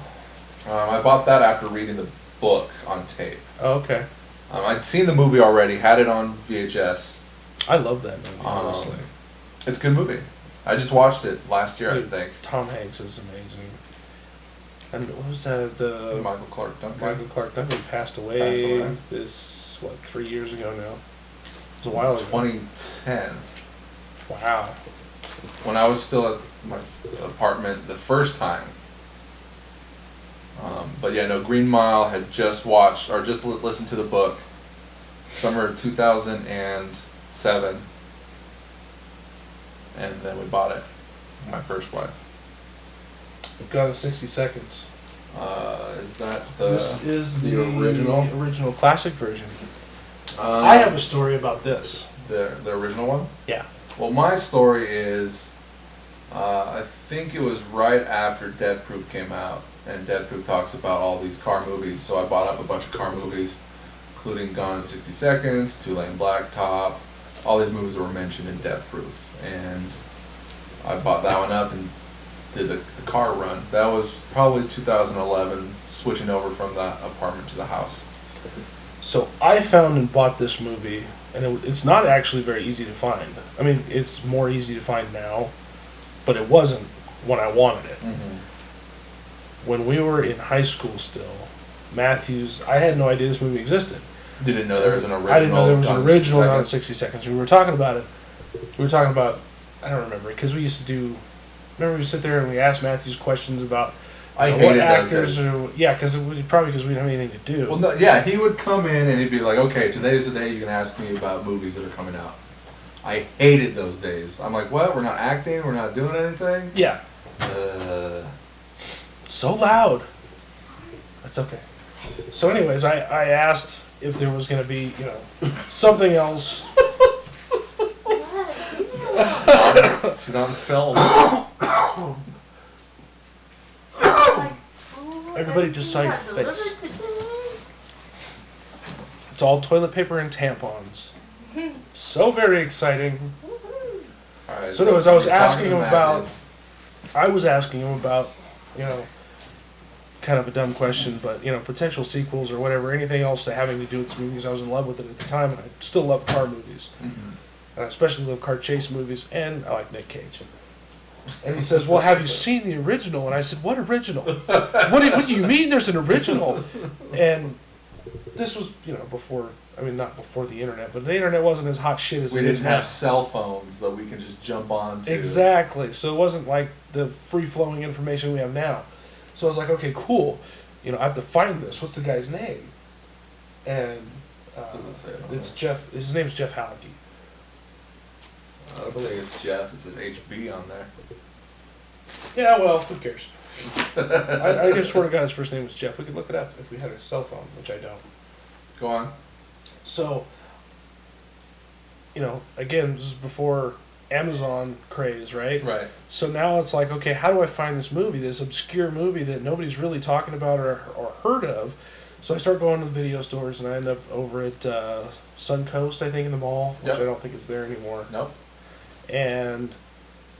I bought that after reading the book on tape. Oh, okay. I'd seen the movie already, had it on VHS. I love that movie, honestly. It's a good movie. I just watched it last year, I think. Tom Hanks is amazing. And what was that? Michael Clark Duncan. Michael Clark Duncan passed away. This, 3 years ago now? It was a while ago. 2010. Wow. When I was still at my apartment the first time. But yeah, no, Green Mile had just watched, or just listened to the book, summer of 2007. And then we bought it. My first wife. We've got a 60 seconds. Is that This is the original? original classic version. I have a story about this. The original one? Yeah. Well, my story is, I think it was right after Death Proof came out, and Death Proof talks about all these car movies, so I bought up a bunch of car movies, including Gone in 60 Seconds, Two Lane Blacktop, all these movies that were mentioned in Death Proof, and I bought that one up and did the car run. That was probably 2011, switching over from the apartment to the house. So I found and bought this movie, and it's not actually very easy to find. I mean, it's more easy to find now, but it wasn't when I wanted it. Mm-hmm. When we were in high school still, Mathew's, I had no idea this movie existed. Didn't know there was an original. I didn't know there was an original Gone in on 60 Seconds. We were talking about it. We were talking about, I don't remember, because we used to do, remember we sit there and we asked Mathew's questions about I what hated actors those days. are, yeah, because probably because we didn't have anything to do. Well, no, yeah, he would come in and he'd be like, okay, today's the day you can ask me about movies that are coming out. I hated those days. I'm like, what? We're not acting? We're not doing anything? Yeah. So loud. That's okay. So anyways, I asked if there was going to be, something else. She's on film. Everybody just saw your face. It's all toilet paper and tampons. So very exciting. All right, So anyways, I was you're talking asking him to about, Matt. kind of a dumb question, but, potential sequels or whatever, anything else that having to do with this movies. I was in love with it at the time, and I still love car movies. Mhm. And I especially love car chase movies, and I like Nick Cage. And he says, well, have you seen the original? And I said, what original? What do you mean there's an original? And this was, before, not before the internet, but the internet wasn't as hot shit as We it is didn't now. have cell phones that we can just jump on to. Exactly. So it wasn't like the free-flowing information we have now. So I was like, okay, cool. I have to find this. What's the guy's name? And Doesn't say it on it's Jeff. His name's Jeff Hallecky. I don't think it's Jeff. It says HB on there. Yeah, well, who cares? I just swear to God his first name was Jeff. We could look it up if we had a cell phone, which I don't. Go on. So, again, this is before Amazon craze, right? Right. So now it's like, okay, how do I find this movie, this obscure movie that nobody's really talking about or heard of? So I start going to the video stores, and I end up over at Suncoast, I think, in the mall, which Yep. I don't think is there anymore. Nope. And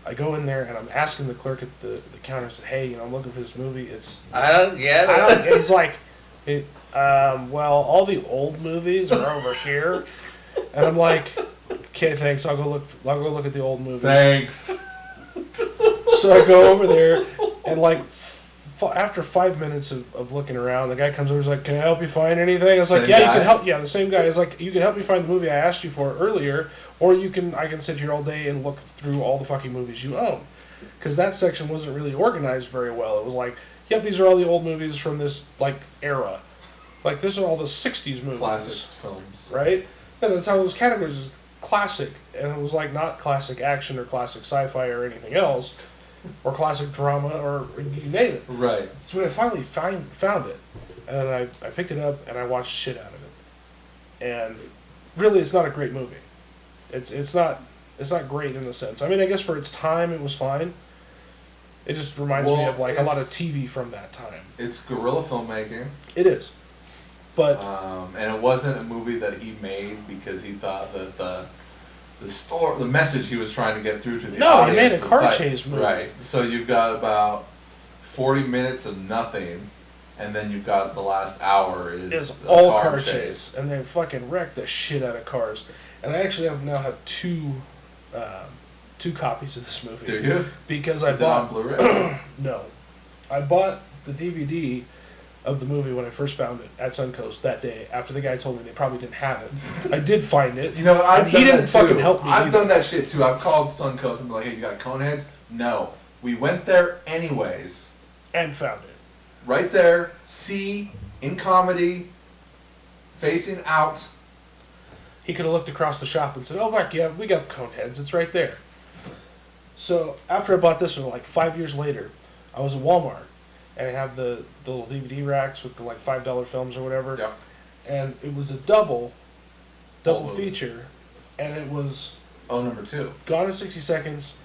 I go in there, and I'm asking the clerk at the counter, I said, hey, I'm looking for this movie. I don't get it. It's like, well, all the old movies are over here. And I'm like, okay, thanks. I'll go look at the old movies. Thanks. So I go over there, and like after 5 minutes of looking around, the guy comes over. He's like, "Can I help you find anything?" I was like, Same "Yeah, guy? you can help." Yeah, the same guy. He's like, "You can help me find the movie I asked you for earlier, or I can sit here all day and look through all the fucking movies you own." Because that section wasn't really organized very well. It was like, "Yep, these are all the old movies from this like era. Like this are all the '60s movies, Classics films. right?" And that's how those categories is classic, and it was like not classic action or classic sci-fi or anything else, or classic drama or you name it. Right. So when I finally found it, and I picked it up and I watched the shit out of it, and really it's not a great movie. It's not great in the sense. I mean, I guess for its time it was fine. It just reminds me of like a lot of TV from that time. It's guerrilla filmmaking. It is, but And it wasn't a movie that he made because he thought that the message he was trying to get through to the audience. No, he made a was car tight. chase movie. Right. So you've got about 40 minutes of nothing, and then you've got the last hour it's a all car chase, and they fucking wreck the shit out of cars. And I actually now have two copies of this movie. Do you? Because Is I it on bought Blu-ray? no, I bought the DVD of the movie when I first found it at Suncoast that day. After the guy told me they probably didn't have it, I did find it. You know what? I've And done he didn't that fucking too. help me I've either. done that shit too. I've called Suncoast and been like, "Hey, you got Coneheads?" No. We went there anyways. And found it. Right there, C, in comedy, facing out. He could have looked across the shop and said, "Oh, fuck yeah, we got Coneheads. It's right there." So after I bought this one, like 5 years later, I was at Walmart, and I have the little DVD racks with the like $5 films or whatever. Yep. And it was a double Oh. feature, and it was Oh, number 2. Gone in 60 Seconds,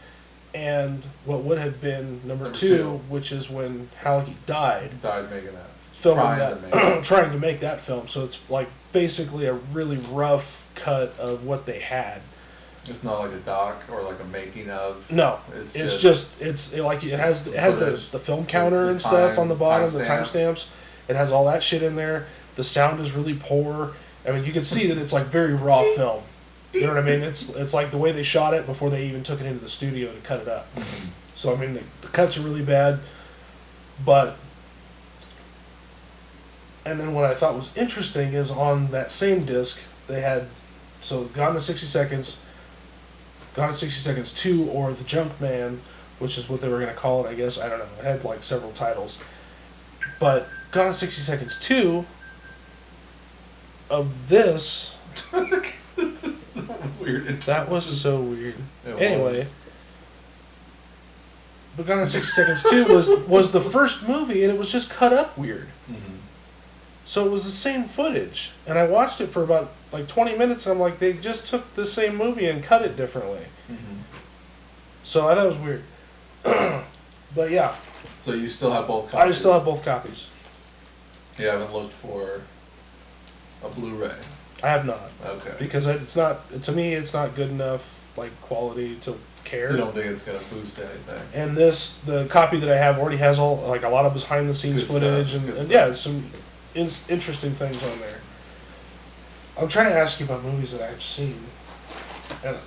and what would have been number Number two, two. which is when Hallecky died, Died making that. filming Trying that, to make it. trying to make that film. So it's like basically a really rough cut of what they had. It's not like a doc or like a making of. No, It's it's just like it has footage. the film counter The and stuff time- on the bottom, the timestamp. timestamps. It has all that shit in there. The sound is really poor. I mean, you can see that it's like very raw film. You know what I mean? It's like the way they shot it before they even took it into the studio to cut it up. So I mean, the cuts are really bad, but. And then what I thought was interesting is on that same disc they had, so Gone in 60 Seconds, Gone in 60 Seconds 2, or The Junk Man, which is what they were going to call it, I guess. I don't know. It had like several titles. But Gone in 60 Seconds 2 of this, This is so weird. that was so weird. It Anyway, was. but Gone in 60 Seconds 2 was the first movie, and it was just cut up weird. Mhm. So it was the same footage, and I watched it for about like 20 minutes, and I'm like, they just took the same movie and cut it differently. Mhm. So I thought it was weird. But yeah, So you still have both copies? I still have both copies. You haven't looked for a Blu-ray? I have not, Okay. because it's not, to me, it's not good enough like quality to care. You don't think it's going to boost anything? And the copy that I have already has all like a lot of behind the scenes Good stuff, footage it's and, good and stuff. yeah, some interesting things on there. I'm trying to ask you about movies that I've seen, and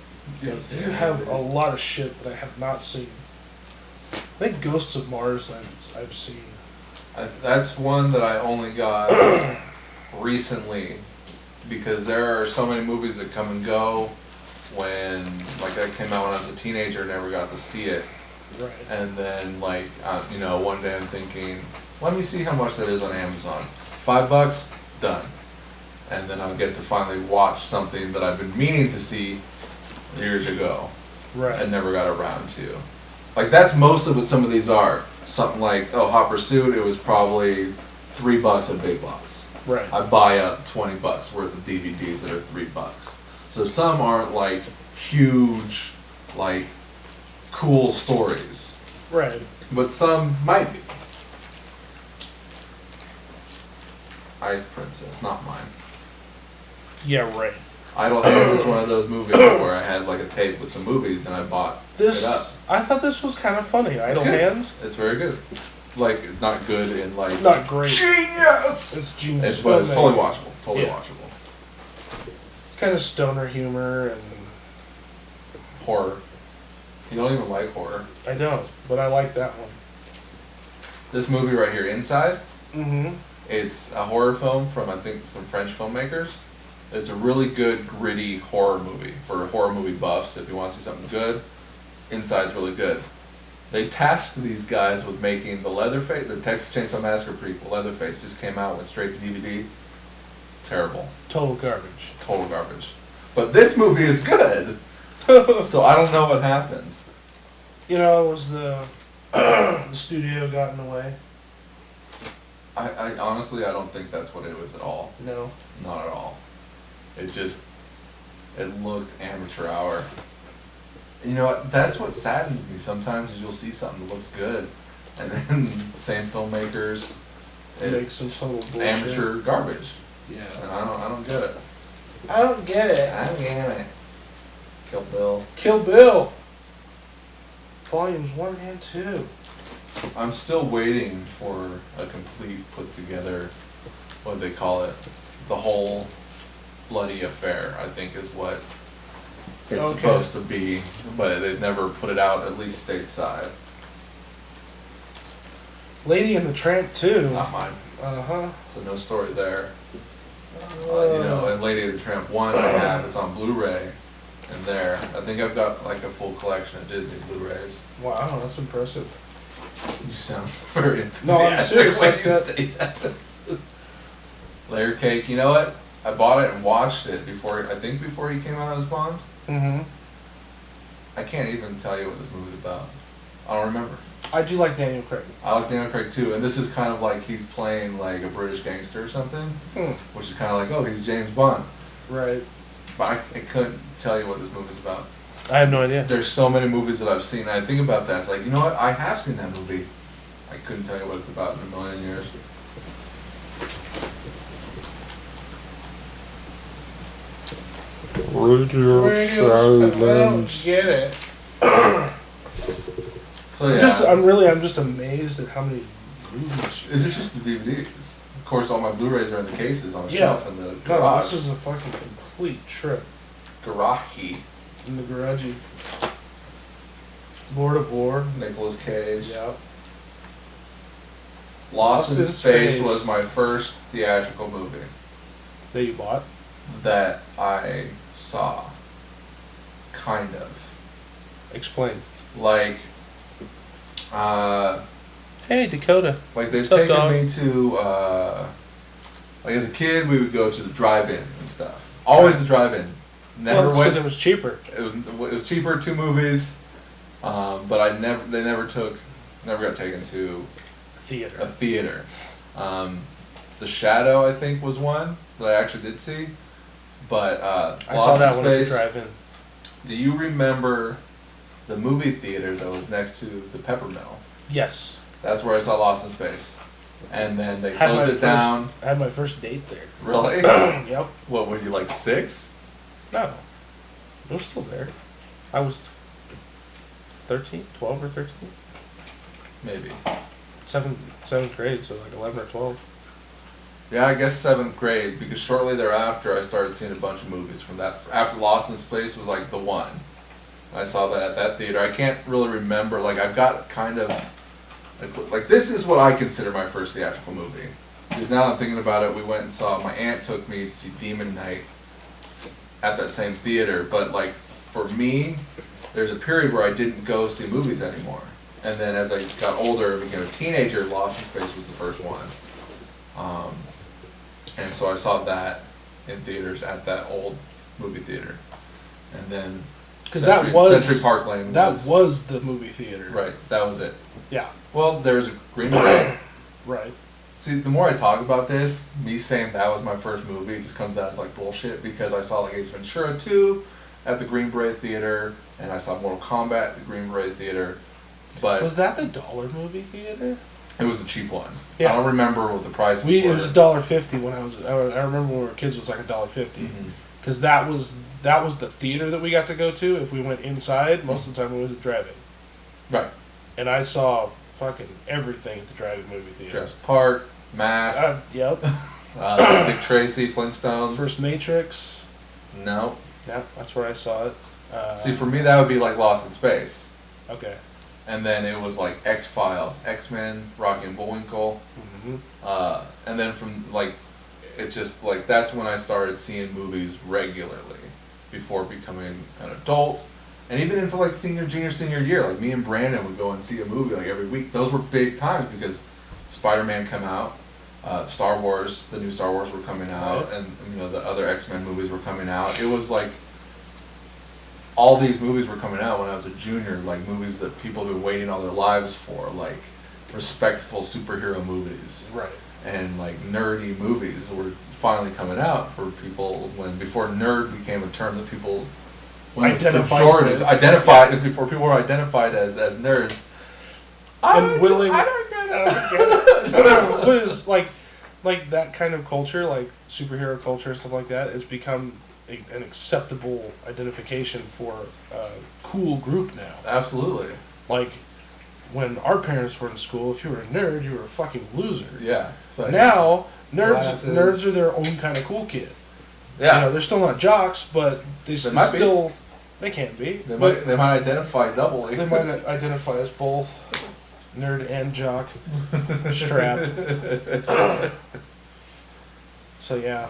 You haven't seen you any have of a these? lot of shit that I have not seen. I think Ghosts of Mars I've seen. That's one that I only got recently because there are so many movies that come and go when, like, that came out when I was a teenager, never got to see it. Right. And then, like, one day I'm thinking, let me see how much that is on Amazon. $5, done. And then I'll get to finally watch something that I've been meaning to see years ago Right. and never got around to. Like, that's most of what some of these are. Something like, Hot Pursuit, it was probably $3 at Big Lots. Right. I buy up $20 worth of DVDs that are $3. So some aren't like huge, like cool stories, Right. but some might be. Ice Princess, not mine. Yeah, right. Idle Hands is one of those movies where I had like a tape with some movies and I bought it up. This, I thought this was kind of funny. Idle good. Hands. It's very good. Like, not good in like... Not great. Genius! It's genius. But it's totally filmmaking. watchable. Totally Yeah. watchable. It's kind of stoner humor, and Horror. You don't even like horror. I don't, but I like that one. This movie right here, Inside, Mm-hmm. it's a horror film from, I think, some French filmmakers. It's a really good, gritty horror movie for horror movie buffs. If you want to see something good, Inside's really good. They tasked these guys with making the Leatherface, the Texas Chainsaw Massacre prequel. Leatherface just came out, went straight to DVD. Terrible. Total garbage. Total garbage. But this movie is good. So I don't know what happened. You know, it was the the studio got in the way. I honestly, I don't think that's what it was at all. No. Not at all. It looked amateur hour. You know what? That's what saddens me sometimes is you'll see something that looks good, and then same filmmakers Make some total bullshit. amateur garbage, Yeah. and I don't get it. I don't get it. I don't get it. Kill Bill. Kill Bill. Volumes 1 and 2. I'm still waiting for a complete put together, what do they call it? The whole bloody affair, I think is what it's Okay. supposed to be, but they've never put it out, at least stateside. Lady and the Tramp 2. Not mine. Uh-huh. So no story there. You know, and Lady and the Tramp 1 I have, it's on Blu-ray, and there. I think I've got like a full collection of Disney Blu-rays. Wow, that's impressive. You sound very enthusiastic. No, I'm serious, when like you that. say that. Layer Cake, you know what? I bought it and watched it before he came out as Bond. Mm-hmm. I can't even tell you what this movie's about. I don't remember. I do like Daniel Craig. I like Daniel Craig too, and this is kind of like he's playing like a British gangster or something, which is kind of like, oh, he's James Bond. Right. But I couldn't tell you what this movie's about. I have no idea. There's so many movies that I've seen, and I think about that. It's like, you know what? I have seen that movie. I couldn't tell you what it's about in a million years. Radio I don't get it. So yeah. I'm just amazed at how many movies. Is it just the DVDs? Of course, all my Blu-rays are in the cases on the Yeah. shelf in the No, garage. this is a fucking complete trip. Garage. In the garage. Lord of War. Nicolas Cage. Yeah. Lost in in Space Space. was my first theatrical movie That you bought. that I saw. Kind of. Explain. Like, Hey, Dakota. like they've What's up, taken dog? me to, like as a kid we would go to the drive-in and stuff. Always the drive-in. Never Well, went. because it was cheaper. It was cheaper, 2 movies, but they never got taken to a Theater. theater. The Shadow, I think, was one that I actually did see, but I Lost saw in that one at the Space. drive-in. Do you remember the movie theater that was next to the Pepper Mill? Yes. That's where I saw Lost in Space, and then they Had my closed it first- down. I had my first date there. Really? Yep. What were you, like 6? No. It was still there. I was 13, 12 or 13. Maybe. Seventh grade, so like 11 or 12. Yeah, I guess 7th grade, because shortly thereafter I started seeing a bunch of movies from that. After Lost in Space was like the one. I saw that at that theater. I can't really remember, like I've got kind of, like this is what I consider my first theatrical movie. Because now I'm thinking about it, we went and saw, my aunt took me to see Demon Knight at that same theater, but like for me, there's a period where I didn't go see movies anymore. And then as I got older and became a teenager, Lost in Space was the first one. And so I saw that in theaters at that old movie theater. And then Because that was Century Park Lane was the movie theater. right, that was it. Yeah. Well, there was a Green Beret, Right. See, the more I talk about this, me saying that was my first movie just comes out as like bullshit because I saw like Ace Ventura 2 at the Green Beret Theater, and I saw Mortal Kombat at the Green Beret Theater. But Was that the dollar movie theater? it was the cheap one. Yeah. I don't remember what the prices were. It was $1.50 when I remember when we were kids. It was like $1.50 because that was the theater that we got to go to. If we went inside, most of the time we went to drive-in. Right. And I saw fucking everything at the drive-in movie theater. Jurassic Park, Mask, Yep. Dick Tracy, Flintstones. First Matrix. No. Yep, that's where I saw it. See, for me, that would be like Lost in Space. Okay. And then it was like X-Files, X-Men, Rocky and Bullwinkle. Mm-hmm. And then from like, it's just like, that's when I started seeing movies regularly before becoming an adult. And even into like senior year, like me and Brandon would go and see a movie like every week. Those were big times because Spider-Man come out, Star Wars, the new Star Wars were coming out, and you know the other X-Men movies were coming out. It was like all these movies were coming out when I was a junior, like movies that people have been waiting all their lives for, like respectful superhero movies, Right. and like nerdy movies were finally coming out for people before nerd became a term that people before people were identified as nerds. I don't get it. What is like that kind of culture, like superhero culture and stuff like that, has become an acceptable identification for a cool group now. Absolutely. Like when our parents were in school, if you were a nerd, you were a fucking loser. Yeah. Like, now glasses. nerds are their own kind of cool kid. Yeah. You know, they're still not jocks, but they still they can be. They might identify doubly. They might identify as both nerd and jock strap. So yeah.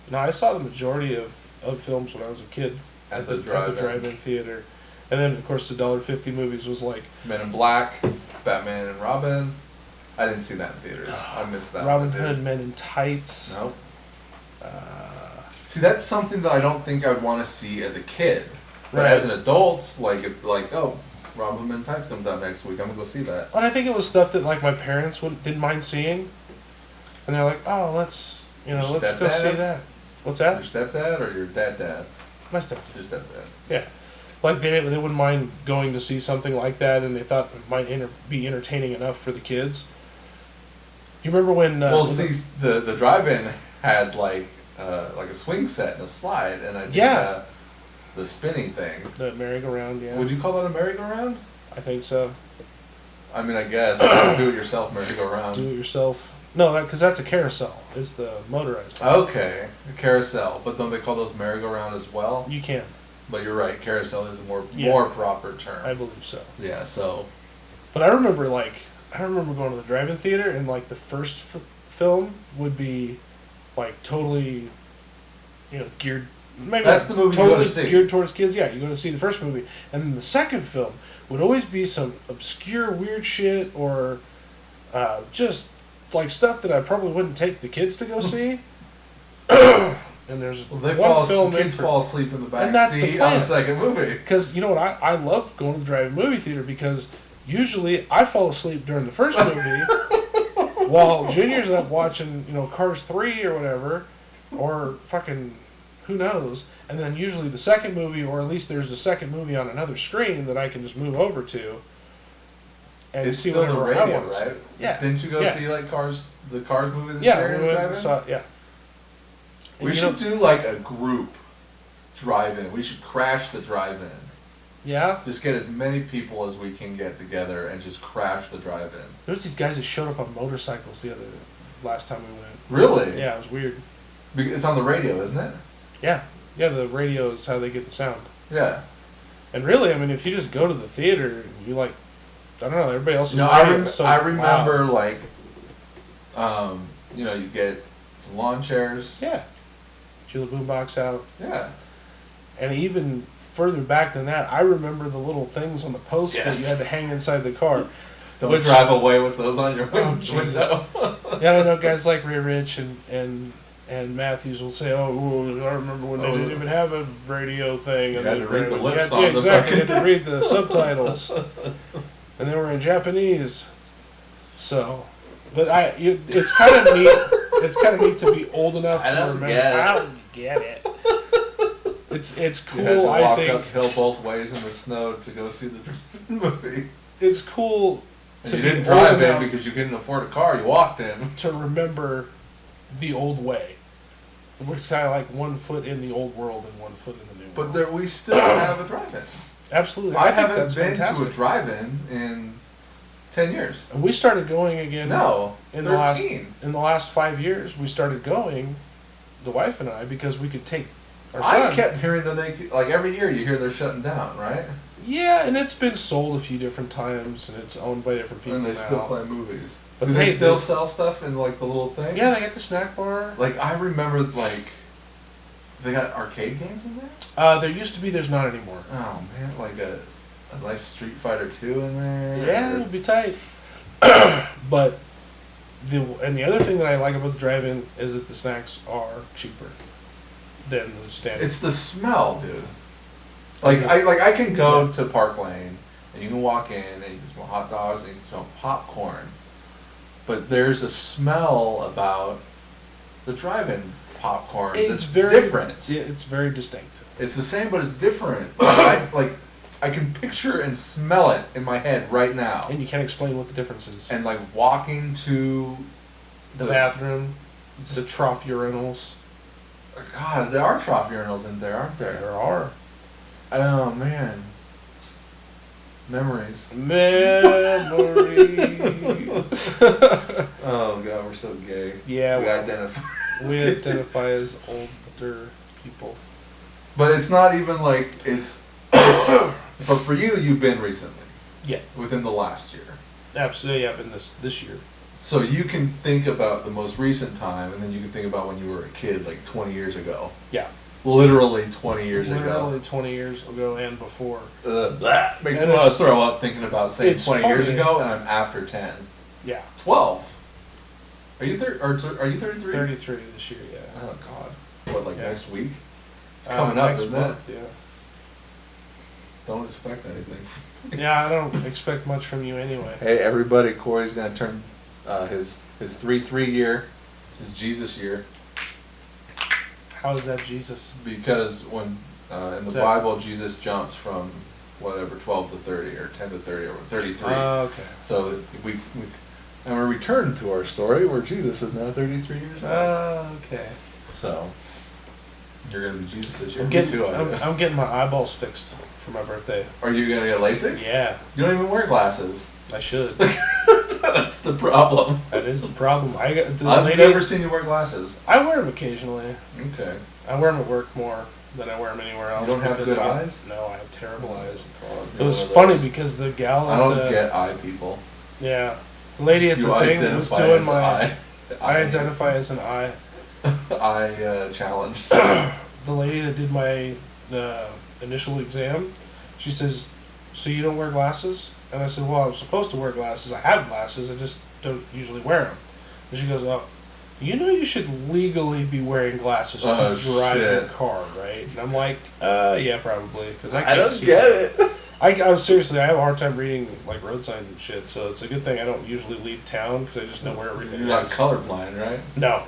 No, I saw the majority of films when I was a kid at the drive-in theater. And then of course the $1.50 movies was like Men in Black, Batman and Robin. I didn't see that in theaters. I missed that. Robin Hood, Men in Tights. Nope. See, that's something that I don't think I would want to see as a kid. But as an adult, like if Robin Hood Men in Tights comes out next week, I'm gonna go see that. And I think it was stuff that like my parents didn't mind seeing, and they're like, "Oh, let's go see that." What's that? Your stepdad or your dad? My stepdad. Your stepdad. Yeah, like they wouldn't mind going to see something like that, and they thought it might be entertaining enough for the kids. You remember when? The drive-in had like a swing set and a slide, and I think the spinning thing. The merry-go-round, yeah. Would you call that a merry-go-round? I think so. I mean, I guess do-it-yourself merry-go-round. Do-it-yourself. No, because that's a carousel. It's the motorized one. Okay, a carousel. But don't they call those merry-go-round as well? You can. But you're right, carousel is a more proper term. I believe so. Yeah, so. But I remember going to the drive-in theater, and like the first film would be like totally, geared. Maybe that's the movie totally you go to see. Geared towards kids. Yeah, you go to see the first movie, and then the second film would always be some obscure weird shit or just like stuff that I probably wouldn't take the kids to go see. And there's kids fall asleep in the back seat on the second movie. Because you know what, I love going to the drive-in movie theater because usually I fall asleep during the first movie while Junior's up watching Cars 3 or whatever, or fucking who knows. And then usually the second movie, or at least there's a second movie on another screen that I can just move over to. And it's see still the whatever radio, I want to right? See. Yeah. Didn't you go see like the Cars movie this year? Yeah. We should do like a group drive-in. We should crash the drive-in. Yeah? Just get as many people as we can get together and just crash the drive-in. There was these guys that showed up on motorcycles last time we went. Really? Yeah, it was weird. It's on the radio, isn't it? Yeah. Yeah, the radio is how they get the sound. Yeah. And really, I mean, if you just go to the theater and you like, I don't know, everybody else is I remember like, you get some lawn chairs. Yeah. Get the boombox out. Yeah. And even further back than that, I remember the little things on the post that you had to hang inside the car. Don't drive away with those on your window. Yeah, I know guys like Ray Rich and Matthews will say, "Oh, I remember when they didn't even have a radio thing." You had to read the lips on the fucking... You had to read the subtitles. And they were in Japanese. So, But it's kind of neat. It's kind of neat to be old enough to remember. I don't get it. It's cool. You had to walk I think uphill both ways in the snow to go see the movie. it's cool And to you be didn't drive old in enough because you couldn't afford a car. You walked in. to remember the old way. We're kind of like 1 foot in the old world and 1 foot in the new world. But we still have a drive-in. Absolutely, I think haven't that's been fantastic. to a drive-in in 10 years. And we started going again. No, in 13. the last 5 years, we started going, the wife and I, because we could take our son. I kept hearing that like every year you hear they're shutting down, right? Yeah, and it's been sold a few different times, and it's owned by different people And they now. still play movies. But Do they hey, still sell stuff in like the little thing? Yeah, they got the snack bar. Like I remember like they got arcade games in there? There used to be. There's not anymore. Oh man, like a nice Street Fighter 2 in there. Yeah, it'd be tight. But the other thing that I like about the drive-in is that the snacks are cheaper than the standard. It's the smell, dude. Like I can go to Park Lane and you can walk in and you can smell hot dogs and you can smell popcorn. But there's a smell about the drive-in popcorn that's different. Yeah, it's very distinct. It's the same, but it's different. I can picture and smell it in my head right now. And you can't explain what the difference is. And like walking to The bathroom, the trough urinals. God, there are trough urinals in there, aren't there? There are. Oh man. Memories. Memories. Oh god, we're so gay. Yeah, we well, identify. we identify as older people. But it's not even like it's but for you, you've been recently. Yeah. Within the last year. Absolutely, yeah, been this year. So you can think about the most recent time, and then you can think about when you were a kid, like 20 years ago. Yeah. Literally 20 years ago. Literally 20 years ago and before. Makes And me want to it's- throw up thinking about saying it's 20 years funny. ago, and I'm after 10. Yeah. 12. Are you are you 33? 33 this year, yeah. Oh god. What, like Yeah. next week? It's coming up, next isn't month, it? Yeah. Don't expect anything. Yeah, I don't expect much from you anyway. Hey everybody, Corey's gonna turn his 3-3 year, his Jesus year, How is that Jesus? because when in the Is that- Bible Jesus jumps from whatever 12 to 30 or 10 to 30 or 33. Okay. So we and we return to our story where Jesus is now 33 years old. Okay. So you're gonna be Jesus this year. I'm Me getting, too. I I'm, guess. I'm getting my eyeballs fixed for my birthday. Are you gonna get LASIK? Yeah, You don't even wear glasses. I should. That's the problem. That is the problem. I got the I've lady. never seen you wear glasses. I wear them occasionally. Okay. I wear them at work more than I wear them anywhere else. You don't have because good I get- eyes? No, I have terrible eyes. God, It was one of funny those. because the gal I at don't the get eye people. yeah, the lady at You the thing was identify doing as my. eye. I identify as an eye. Eye challenge. The lady that did my initial exam, she says, "So you don't wear glasses?" And I said, "Well, I'm supposed to wear glasses. I have glasses. I just don't usually wear them." And she goes, "Oh, you know you should legally be wearing glasses to Oh, drive your shit. car, right?" And I'm like, yeah, probably, because I can't I don't see get that." it. I seriously, I have a hard time reading like road signs and shit. So it's a good thing I don't usually leave town because I just know where everything You're not is. colorblind, right? No,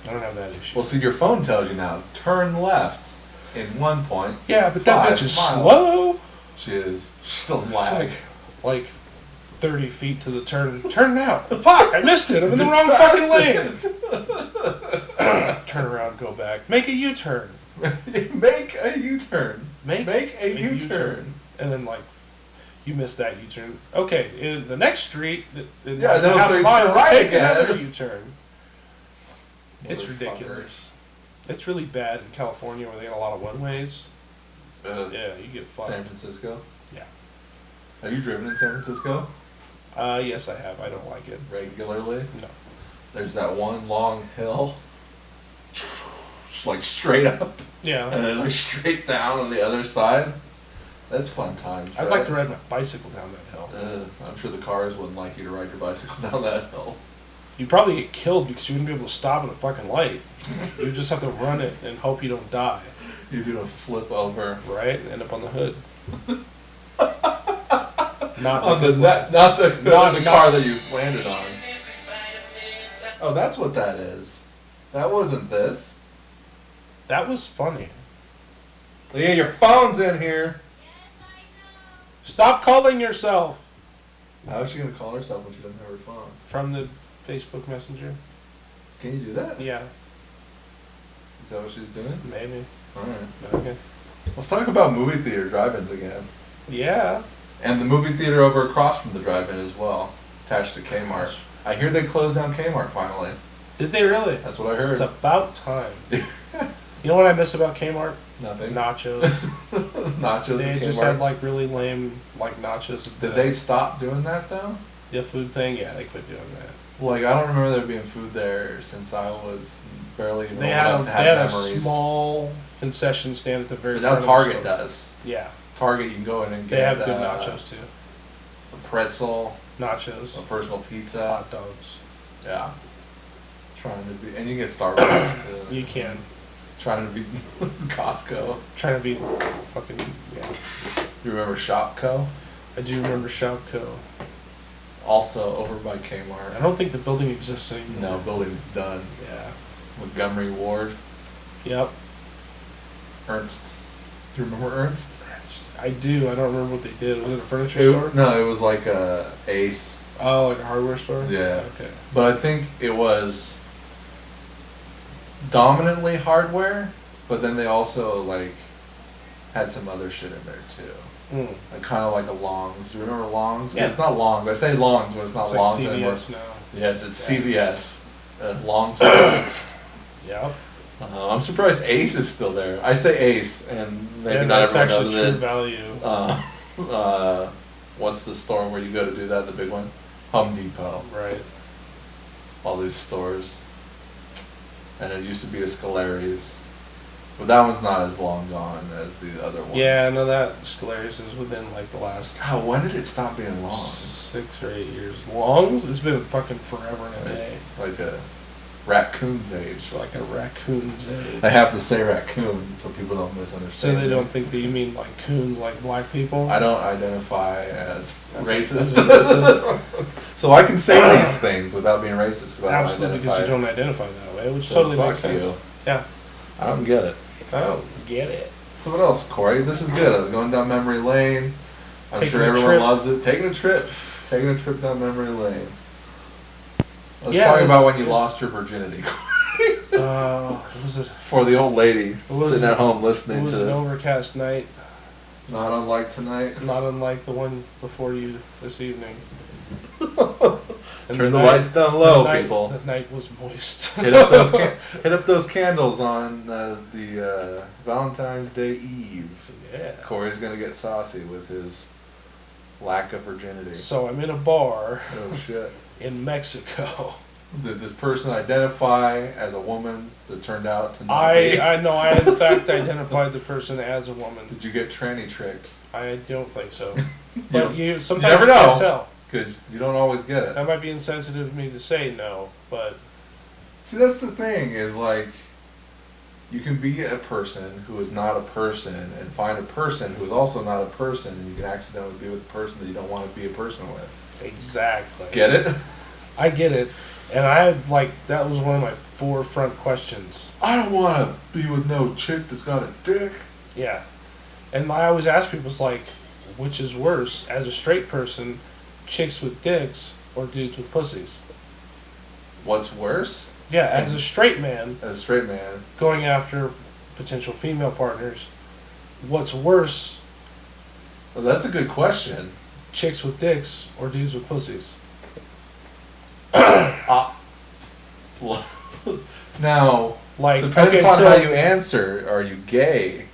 I don't have that issue. Well, see, your phone tells you now. Turn left in 1 point. Yeah, but that 5 bitch is miles. slow. She is. She's a It's lag. like 30 feet to the turn. Turn now. Fuck, I missed it. I'm in the wrong fucking lane. Turn around, go back. Make a U-turn. Make a U-turn. Make a U-turn. And then, like, you missed that U-turn. Okay, in the next street, in Yeah, like then half it'll a turn mile, right take again. another U-turn. It's Motherfucker. ridiculous. It's really bad in California where they got a lot of one-ways. Yeah, you get fucked. San Francisco? Yeah. Have you driven in San Francisco? Yes, I have. I don't like it. Regularly? No. There's that one long hill. Just like straight up. Yeah. And then like straight down on the other side. That's fun times. I'd like to ride my bicycle down that hill. I'm sure the cars wouldn't like you to ride your bicycle down that hill. You'd probably get killed because you wouldn't be able to stop at a fucking light. You would just have to run it and hope you don't die, You're gonna flip over. right? And end up on the hood. Not On the the not the Not- car that you landed on. Oh, that's what that is. That wasn't this. That was funny. Leah, your phone's in here. Stop calling yourself How is she gonna call herself when she doesn't have her phone? from the Facebook Messenger. Can you do that? Yeah, Is that what she's doing? maybe. Alright. Okay. Let's talk about movie theater drive-ins again. Yeah. And the movie theater over across from the drive-in as well, attached to Kmart. I hear they closed down Kmart finally. Did they really? That's what I It's heard. about time. You know what I miss about Kmart? Nothing. Nachos. Nachos They at just had Kmart. like really lame like nachos. At Did they stop doing that though? the food thing? Yeah, they quit doing that. Like, I don't remember there being food there since I was barely even They old had enough a, to they had have a memories. small concession stand at the very But now front Target of the store. does. Yeah, Target, you can go in and get they have good nachos too. a pretzel, Nachos, a personal pizza. hot dogs. Yeah. Trying to be, and you get Starbucks too. You can. Trying to be Costco. Trying to be fucking yeah. You remember Shopco? I do remember Shopco. Also over by I Kmart. don't think the building exists anymore. No, building's done. Yeah. Montgomery Ward. Yep. Ernst. Do you remember Ernst? I do. I don't remember what they did. Was it a furniture store? No, it was like a Ace. Oh, like a hardware store? Yeah. Okay. But I think it was dominantly hardware, but then they also like had some other shit in there too. Mm. Like kind of like a Longs. Do you remember Longs? 'Cause Yeah. It's not Longs. I say Longs, but it's not It's Longs like anymore. CVS now. Yes, it's Yeah. CVS. Longs. Steaks. Yep. I'm surprised Ace is still there. I say Ace, and maybe Yeah, not that's everyone actually knows it true is. value. What's the store where you go to do that? The big one, Home Depot. Right. All these stores, and it used to be a Scolari's, but that one's not as long gone as the other ones. Yeah, no, that Scalarius is within like the last God, when did it stop being long? 6 or 8 years. Long? It's been fucking forever and a day. Like a raccoon's age. Like a raccoon's age. I have to say raccoon so people don't So misunderstand. they me. don't think that you mean like coons, like black people? I don't identify as That's racist. that's racist. So I can say these things without being racist because I don't Absolutely, identify. because you don't identify that way, which So totally fuck makes sense. you. Yeah. I don't get it. I don't get it. So what else, Corey? This is good. I'm going down memory lane. I'm Taking sure a everyone trip. loves it. Taking a trip down memory lane. Let's Yeah, talk about when you it's- lost your virginity. What was it? For the old lady was sitting it? at home It listening was to an this. overcast night, Not unlike tonight. not unlike the one before you this evening. And Turn the night- lights down low, the night- people. The night was moist. Hit up those hit up those candles on the Valentine's Day Eve. Yeah. Corey's gonna get saucy with his lack of virginity. So I'm in a bar Oh shit. in Mexico. Did this person identify as a woman that turned out to not be? I know I in fact identified the person as a woman. Did you get tranny tricked? I don't think so. You But you sometimes never you can't know. tell. Because you don't always get it. That might be insensitive of me to say no, but See, that's the thing, is like, you can be a person who is not a person and find a person who is also not a person, and you can accidentally be with a person that you don't want to be a person with. exactly. Get it? I get it. And I had like that was one of my forefront questions. I don't want to be with no chick that's got a dick. Yeah. And I always ask people, it's like, which is worse, as a straight person, chicks with dicks or dudes with pussies? What's worse? Yeah, as a straight man As a straight man, going after potential female partners, what's worse, well, that's a good question. chicks with dicks or dudes with pussies? Well, now, Like, depending okay, upon so how you answer, are you gay?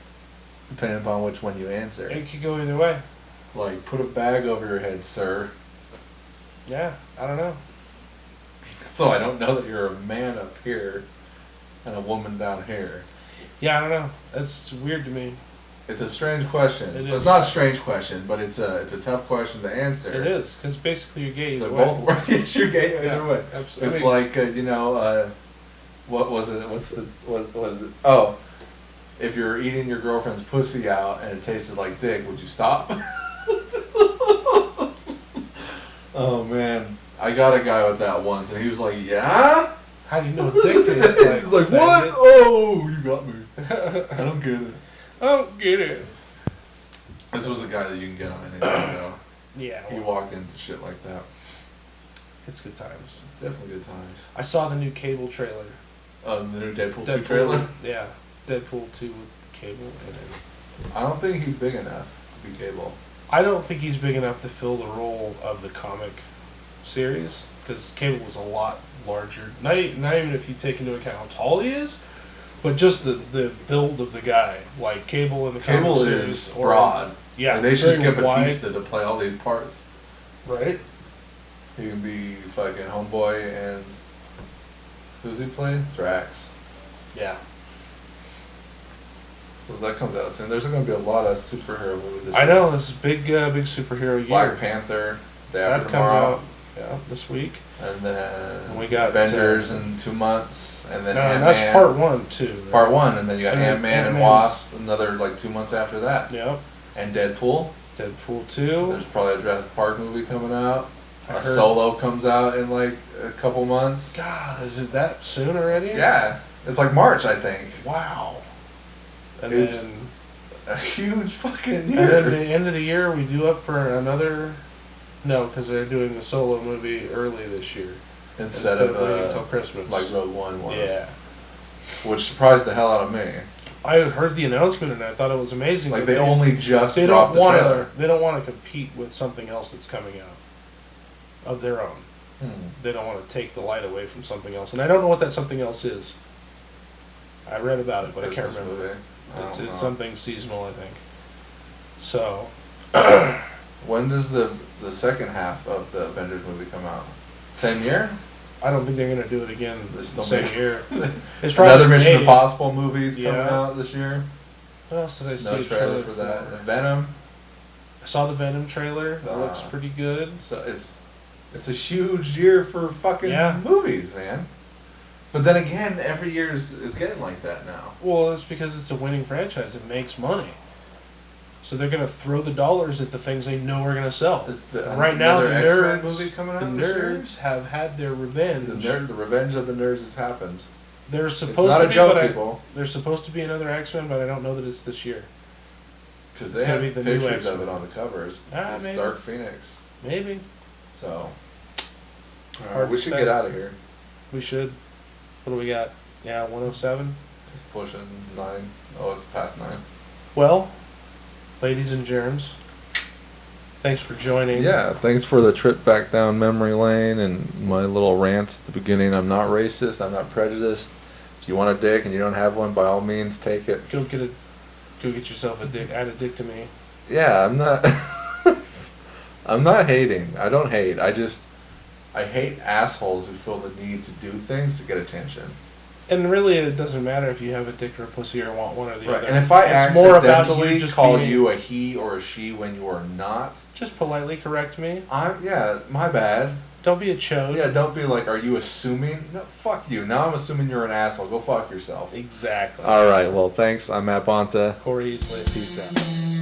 Depending upon which one you answer. it could go either way. Like, put a bag over your head, sir. Yeah, I don't know. So I don't know that you're a man up here and a woman down here. Yeah, I don't know. That's weird to me. It's a strange question. It Well, is. it's not a strange question, but it's a tough question to answer. It is, because basically you're gay either They're way. both words. Yes, you're gay either Yeah, way. absolutely. It's like what was it? What is it? Oh, if you're eating your girlfriend's pussy out and it tasted like dick, would you stop? Oh man, I got a guy with that once, and he was like, "Yeah." How do you know dick tastes like? He's like, "What? faggot? Oh, you got me. I don't get it." I don't get it. This was a guy that you can get on anything though. Yeah, He well, walked into shit like that. it's good times. Definitely good times. I saw the new Cable trailer. The new Deadpool 2 trailer. Yeah, Deadpool 2 with Cable in it. I don't think he's big enough to be Cable. I don't think he's big enough to fill the role of the comic series because Cable was a lot larger. Not even if you take into account how tall he is, but just the build of the guy. Like Cable in the Cable comic is series, broad. Yeah, Like, they should just very get wide, Batista to play all these parts. right? He can be fucking Homeboy and who's he play? Drax. Yeah. So that comes out soon. There's going to be a lot of superhero movies this I year. know this big superhero year. Black Panther, day that after comes tomorrow. out this week. And then And we got, Avengers in 2 months. And then No, Ant-Man. that's part one too. Right? Part 1. And then you got And then Ant-Man and Ant-Man. Wasp another like 2 months after that. Yep. And Deadpool. Deadpool 2. There's probably a Jurassic Park movie coming out. I A heard- Solo comes out in like a couple months. God, is it that soon already? Yeah. It's like March, I think. Wow. And It's then a huge fucking and then year. the end of the year we do up for another. No, because they're doing the Solo movie early this year Instead of of waiting until Christmas. like Rogue One was. Yeah. Which surprised the hell out of me. I heard the announcement and I thought it was amazing. Like but they only just they dropped don't want the trailer. to. They don't want to compete with something else that's coming out of their own. They don't want to take the light away from something else, and I don't know what that something else is. I read about it, but I can't Christmas remember. movie. I It's don't know. something seasonal, I think. So, When does the second half of the Avengers movie come out? Same year? I don't think they're gonna do it again They're the still same making- year. It's probably Another Mission May. Impossible movies coming Yeah. out this year. What else did I see? No a trailer for that. And Venom. I saw the Venom trailer. That looks Ah. pretty good. So it's a huge year for fucking Yeah. movies, man. But then again, every year is getting like that now. Well, it's because it's a winning franchise. It makes money. So they're gonna throw the dollars at the things they know are gonna sell. Is the, Right now, the another X-Men nerds, movie coming out the this year? nerds have had their revenge. The revenge of the nerds has happened. There's supposed It's not to a be, joke, but people. there's supposed to be another X-Men, but I don't know that it's this year. Because It's they gonna have be the new pictures of X-Men. it on the covers. Ah, It's maybe. Dark Phoenix. Maybe So, Hard we to should say. get out of here. we should. What do we got? Yeah, 107. It's pushing 9. Oh, it's past 9. Well, ladies and germs, thanks for joining. Yeah, thanks for the trip back down memory lane and my little rants at the beginning. I'm not racist. I'm not prejudiced. If you want a dick and you don't have one, by all means, take it. Go get yourself a dick. Add a dick to me. Yeah, I'm not. I'm not hating. I don't hate. I hate assholes who feel the need to do things to get attention. And really, it doesn't matter if you have a dick or a pussy or want one or the Right. other. And if I It's more about accidentally just call being- you a he or a she when you are not, just politely correct me. yeah, my bad. Don't be a chode. Yeah, don't be like, are you assuming? No, fuck you. Now I'm assuming you're an asshole. Go fuck yourself. Exactly. All right. Well, thanks. I'm Matt Bonta. Cory Easley. Peace out.